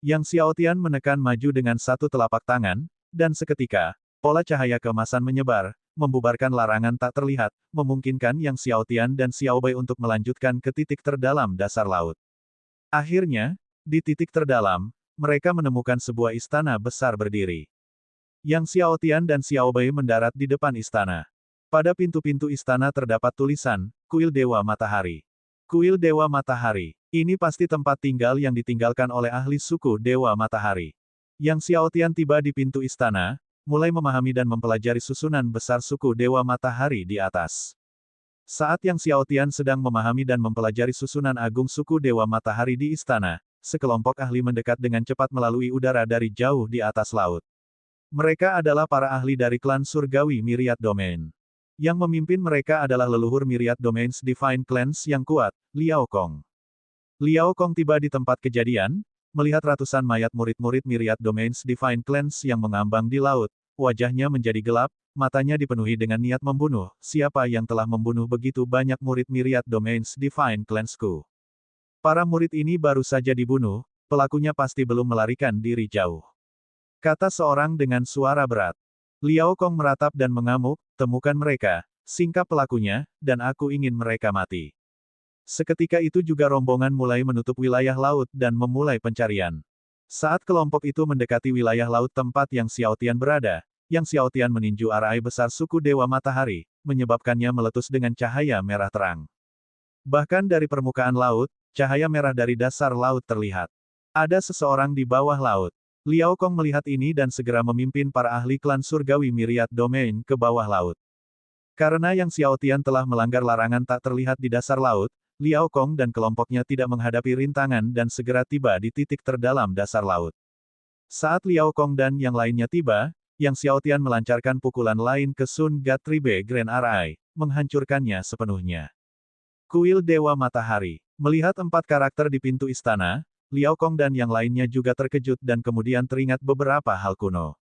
Yang Xiao Tian menekan maju dengan satu telapak tangan, dan seketika, pola cahaya keemasan menyebar, membubarkan larangan tak terlihat, memungkinkan Yang Xiao Tian dan Xiao Bai untuk melanjutkan ke titik terdalam dasar laut. Akhirnya, di titik terdalam, mereka menemukan sebuah istana besar berdiri. Yang Xiao Tian dan Xiao Bai mendarat di depan istana. Pada pintu-pintu istana terdapat tulisan, Kuil Dewa Matahari. Kuil Dewa Matahari. Ini pasti tempat tinggal yang ditinggalkan oleh ahli suku Dewa Matahari. Yang Xiao Tian tiba di pintu istana, mulai memahami dan mempelajari susunan besar suku Dewa Matahari di atas. Saat Yang Xiaotian sedang memahami dan mempelajari susunan agung suku Dewa Matahari di istana, sekelompok ahli mendekat dengan cepat melalui udara dari jauh di atas laut. Mereka adalah para ahli dari klan surgawi Myriad Domain. Yang memimpin mereka adalah leluhur Myriad Domains Divine Clans yang kuat, Liao Kong. Liao Kong tiba di tempat kejadian, melihat ratusan mayat murid-murid Myriad Domains Divine Clans yang mengambang di laut. Wajahnya menjadi gelap, matanya dipenuhi dengan niat membunuh. Siapa yang telah membunuh begitu banyak murid Myriad Domains Divine Clansku? Para murid ini baru saja dibunuh, pelakunya pasti belum melarikan diri jauh. Kata seorang dengan suara berat. Liao Kong meratap dan mengamuk, temukan mereka, singkap pelakunya, dan aku ingin mereka mati. Seketika itu juga rombongan mulai menutup wilayah laut dan memulai pencarian. Saat kelompok itu mendekati wilayah laut tempat Yang Xiaotian berada, Yang Xiaotian meninju arah air besar suku Dewa Matahari, menyebabkannya meletus dengan cahaya merah terang. Bahkan dari permukaan laut, cahaya merah dari dasar laut terlihat. Ada seseorang di bawah laut. Liao Kong melihat ini dan segera memimpin para ahli klan surgawi Myriad Domain ke bawah laut. Karena Yang Xiaotian telah melanggar larangan tak terlihat di dasar laut, Liao Kong dan kelompoknya tidak menghadapi rintangan dan segera tiba di titik terdalam dasar laut. Saat Liao Kong dan yang lainnya tiba, Yang Xiaotian melancarkan pukulan lain ke Sun God Tribe Grand Arai, menghancurkannya sepenuhnya. Kuil Dewa Matahari. Melihat 4 karakter di pintu istana, Liao Kong dan yang lainnya juga terkejut dan kemudian teringat beberapa hal kuno.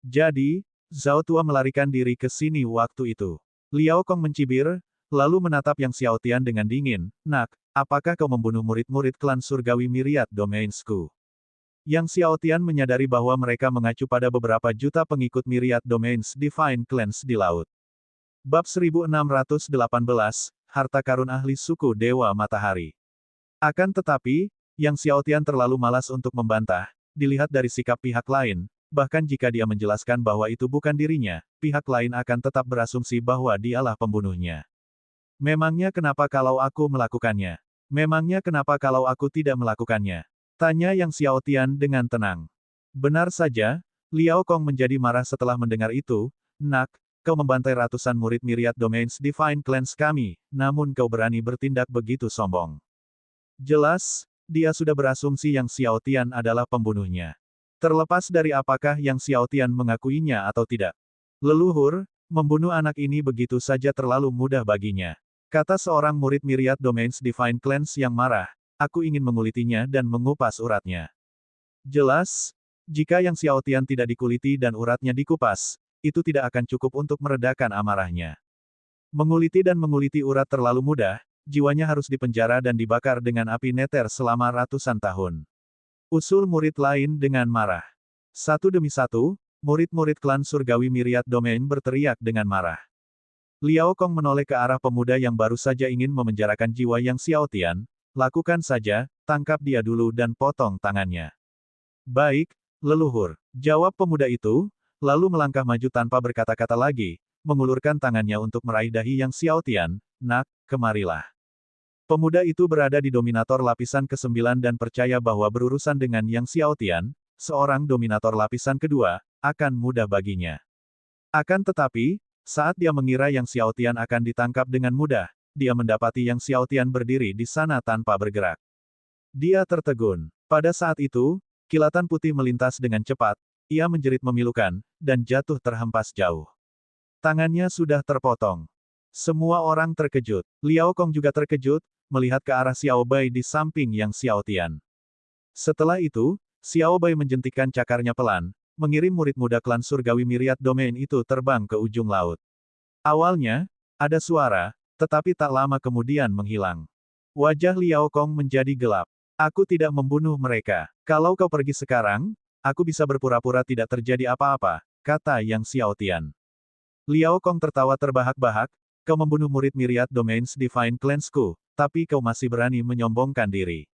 Jadi, Zhao Tua melarikan diri ke sini waktu itu. Liao Kong mencibir, lalu menatap Yang Xiaotian dengan dingin. Nak, apakah kau membunuh murid-murid klan surgawi Myriad Domainsku? Yang Xiaotian menyadari bahwa mereka mengacu pada beberapa juta pengikut Myriad Domains Divine Clans di laut. Bab 1618, Harta Karun Ahli Suku Dewa Matahari. Akan tetapi, Yang Xiaotian terlalu malas untuk membantah, dilihat dari sikap pihak lain, bahkan jika dia menjelaskan bahwa itu bukan dirinya, pihak lain akan tetap berasumsi bahwa dialah pembunuhnya. Memangnya kenapa kalau aku melakukannya? Memangnya kenapa kalau aku tidak melakukannya? Tanya Yang Xiaotian dengan tenang. Benar saja, Liao Kong menjadi marah setelah mendengar itu. Nak, kau membantai ratusan murid Myriad Domains Divine Clans kami, namun kau berani bertindak begitu sombong. Jelas, dia sudah berasumsi Yang Xiaotian adalah pembunuhnya. Terlepas dari apakah Yang Xiaotian mengakuinya atau tidak. Leluhur, membunuh anak ini begitu saja terlalu mudah baginya. Kata seorang murid Myriad Domains Divine Clans yang marah, aku ingin mengulitinya dan mengupas uratnya. Jelas, jika Yang Xiaotian tidak dikuliti dan uratnya dikupas, itu tidak akan cukup untuk meredakan amarahnya. Menguliti dan menguliti urat terlalu mudah, jiwanya harus dipenjara dan dibakar dengan api neter selama ratusan tahun. Usul murid lain dengan marah. Satu demi satu, murid-murid klan surgawi Myriad Domain berteriak dengan marah. Liao Kong menoleh ke arah pemuda yang baru saja ingin memenjarakan jiwa Yang Xiaotian. Lakukan saja, tangkap dia dulu dan potong tangannya. Baik, leluhur, jawab pemuda itu, lalu melangkah maju tanpa berkata-kata lagi, mengulurkan tangannya untuk meraih dahi Yang Xiaotian. Nak, kemarilah. Pemuda itu berada di dominator lapisan ke-9 dan percaya bahwa berurusan dengan Yang Xiaotian, seorang dominator lapisan kedua, akan mudah baginya. Akan tetapi, saat dia mengira Yang Xiaotian akan ditangkap dengan mudah, dia mendapati Yang Xiaotian berdiri di sana tanpa bergerak. Dia tertegun. Pada saat itu, kilatan putih melintas dengan cepat, ia menjerit memilukan, dan jatuh terhempas jauh. Tangannya sudah terpotong. Semua orang terkejut. Liao Kong juga terkejut, melihat ke arah Xiao Bai di samping Yang Xiaotian. Setelah itu, Xiao Bai menjentikkan cakarnya pelan, mengirim murid muda klan surgawi Myriad Domain itu terbang ke ujung laut. Awalnya, ada suara, tetapi tak lama kemudian menghilang. Wajah Liao Kong menjadi gelap. Aku tidak membunuh mereka. Kalau kau pergi sekarang, aku bisa berpura-pura tidak terjadi apa-apa, kata Yang Xiaotian. Liao Kong tertawa terbahak-bahak, kau membunuh murid Myriad Domains Divine Clansku, tapi kau masih berani menyombongkan diri.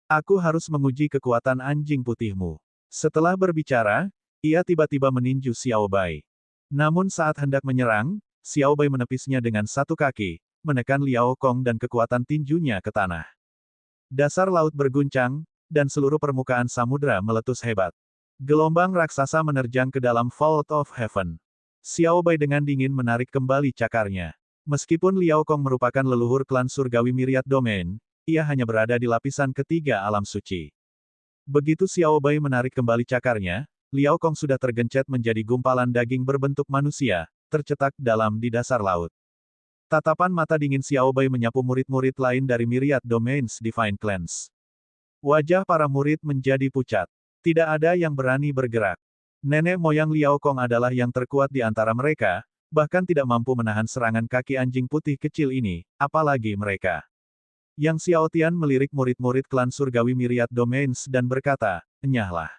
Aku harus menguji kekuatan anjing putihmu. Setelah berbicara, ia tiba-tiba meninju Xiao Bai. Namun saat hendak menyerang, Xiao Bai menepisnya dengan satu kaki, menekan Liao Kong dan kekuatan tinjunya ke tanah. Dasar laut berguncang, dan seluruh permukaan samudra meletus hebat. Gelombang raksasa menerjang ke dalam Vault of Heaven. Xiao Bai dengan dingin menarik kembali cakarnya. Meskipun Liao Kong merupakan leluhur klan surgawi Myriad Domain, ia hanya berada di lapisan ketiga alam suci. Begitu Xiao Bai menarik kembali cakarnya, Liao Kong sudah tergencet menjadi gumpalan daging berbentuk manusia, tercetak dalam di dasar laut. Tatapan mata dingin Xiao Bai menyapu murid-murid lain dari Myriad Domains Divine Clans. Wajah para murid menjadi pucat. Tidak ada yang berani bergerak. Nenek moyang Liao Kong adalah yang terkuat di antara mereka, bahkan tidak mampu menahan serangan kaki anjing putih kecil ini, apalagi mereka. Yang Xiao Tian melirik murid-murid klan surgawi Myriad Domains dan berkata, "Enyahlah."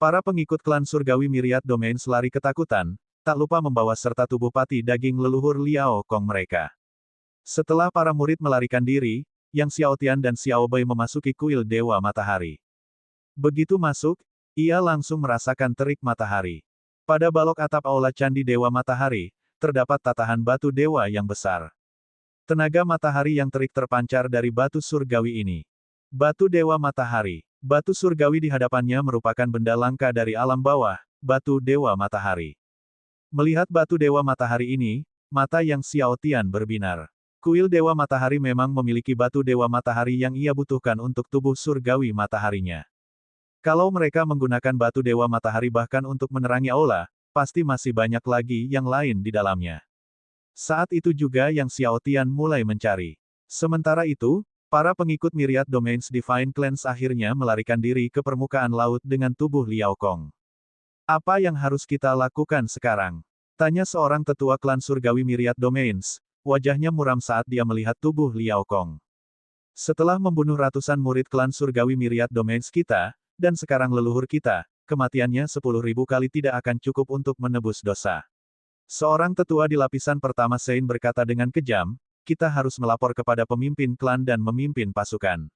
Para pengikut klan surgawi Myriad Domains lari ketakutan, tak lupa membawa serta tubuh pati daging leluhur Liao Kong mereka. Setelah para murid melarikan diri, Yang Xiao Tian dan Xiao Bai memasuki kuil Dewa Matahari. Begitu masuk, ia langsung merasakan terik matahari. Pada balok atap aula Candi Dewa Matahari, terdapat tatahan batu dewa yang besar. Tenaga matahari yang terik terpancar dari batu surgawi ini. Batu Dewa Matahari. Batu surgawi di hadapannya merupakan benda langka dari alam bawah, batu Dewa Matahari. Melihat batu Dewa Matahari ini, mata Yang Xiao Tian berbinar. Kuil Dewa Matahari memang memiliki batu Dewa Matahari yang ia butuhkan untuk tubuh surgawi mataharinya. Kalau mereka menggunakan batu Dewa Matahari bahkan untuk menerangi aula, pasti masih banyak lagi yang lain di dalamnya. Saat itu juga Yang Xiao Tian mulai mencari. Sementara itu, para pengikut Myriad Domains Divine Clans akhirnya melarikan diri ke permukaan laut dengan tubuh Liao Kong. Apa yang harus kita lakukan sekarang? Tanya seorang tetua klan surgawi Myriad Domains, wajahnya muram saat dia melihat tubuh Liao Kong. Setelah membunuh ratusan murid klan surgawi Myriad Domains kita, dan sekarang leluhur kita, kematiannya 10.000 kali tidak akan cukup untuk menebus dosa. Seorang tetua di lapisan pertama Sein berkata dengan kejam, kita harus melapor kepada pemimpin klan dan memimpin pasukan.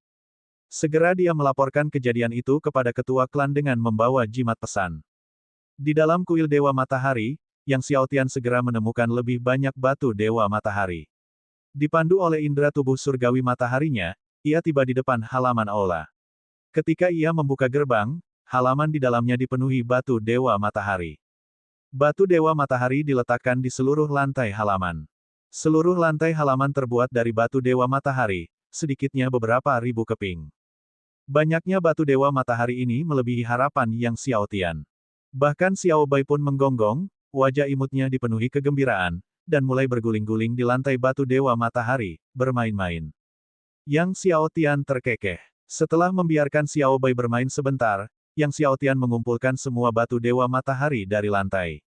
Segera dia melaporkan kejadian itu kepada ketua klan dengan membawa jimat pesan. Di dalam kuil Dewa Matahari, Yang Xiao Tian segera menemukan lebih banyak batu Dewa Matahari. Dipandu oleh indera tubuh surgawi mataharinya, ia tiba di depan halaman aula. Ketika ia membuka gerbang, halaman di dalamnya dipenuhi batu Dewa Matahari. Batu Dewa Matahari diletakkan di seluruh lantai halaman. Seluruh lantai halaman terbuat dari batu Dewa Matahari, sedikitnya beberapa ribu keping. Banyaknya batu Dewa Matahari ini melebihi harapan Yang Xiao Tian. Bahkan Xiao Bai pun menggonggong, wajah imutnya dipenuhi kegembiraan, dan mulai berguling-guling di lantai batu Dewa Matahari, bermain-main. Yang Xiao Tian terkekeh. Setelah membiarkan Xiao Bai bermain sebentar, Yang Xiao Tian mengumpulkan semua batu Dewa Matahari dari lantai.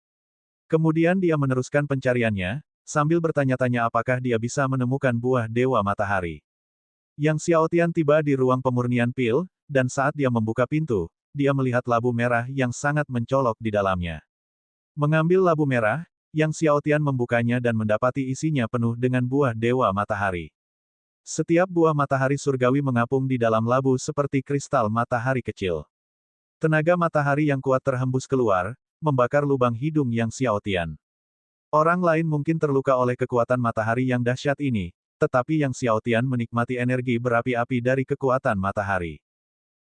Kemudian dia meneruskan pencariannya, sambil bertanya-tanya apakah dia bisa menemukan buah Dewa Matahari. Yang Xiao Tian tiba di ruang pemurnian pil, dan saat dia membuka pintu, dia melihat labu merah yang sangat mencolok di dalamnya. Mengambil labu merah, Yang Xiao Tian membukanya dan mendapati isinya penuh dengan buah Dewa Matahari. Setiap buah matahari surgawi mengapung di dalam labu seperti kristal matahari kecil. Tenaga matahari yang kuat terhembus keluar, membakar lubang hidung Yang Xiao Tian. Orang lain mungkin terluka oleh kekuatan matahari yang dahsyat ini, tetapi Yang Xiao Tian menikmati energi berapi-api dari kekuatan matahari.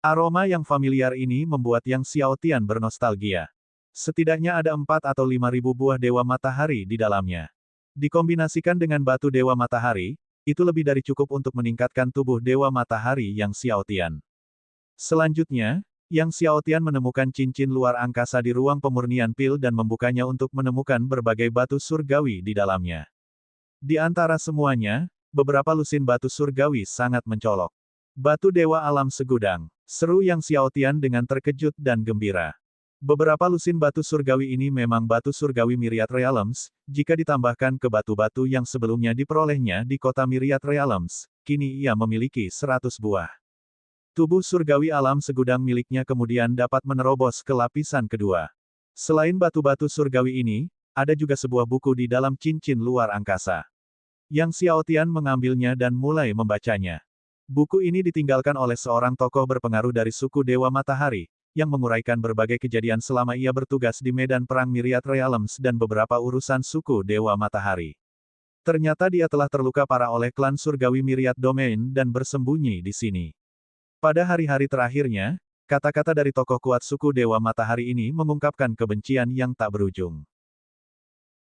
Aroma yang familiar ini membuat Yang Xiao Tian bernostalgia. Setidaknya ada 4 atau 5.000 buah Dewa Matahari di dalamnya. Dikombinasikan dengan batu Dewa Matahari, itu lebih dari cukup untuk meningkatkan tubuh Dewa Matahari Yang Xiao Tian. Selanjutnya, Yang Xiao Tian menemukan cincin luar angkasa di ruang pemurnian pil dan membukanya untuk menemukan berbagai batu surgawi di dalamnya. Di antara semuanya, beberapa lusin batu surgawi sangat mencolok. Batu Dewa Alam Segudang, seru Yang Xiao Tian dengan terkejut dan gembira. Beberapa lusin batu surgawi ini memang batu surgawi Myriad Realms, jika ditambahkan ke batu-batu yang sebelumnya diperolehnya di kota Myriad Realms, kini ia memiliki 100 buah. Tubuh surgawi alam segudang miliknya kemudian dapat menerobos ke lapisan kedua. Selain batu-batu surgawi ini, ada juga sebuah buku di dalam cincin luar angkasa. Yang Xiao Tian mengambilnya dan mulai membacanya. Buku ini ditinggalkan oleh seorang tokoh berpengaruh dari suku Dewa Matahari, yang menguraikan berbagai kejadian selama ia bertugas di medan perang Myriad Realms dan beberapa urusan suku Dewa Matahari. Ternyata dia telah terluka parah oleh klan surgawi Myriad Domain dan bersembunyi di sini. Pada hari-hari terakhirnya, kata-kata dari tokoh kuat suku Dewa Matahari ini mengungkapkan kebencian yang tak berujung.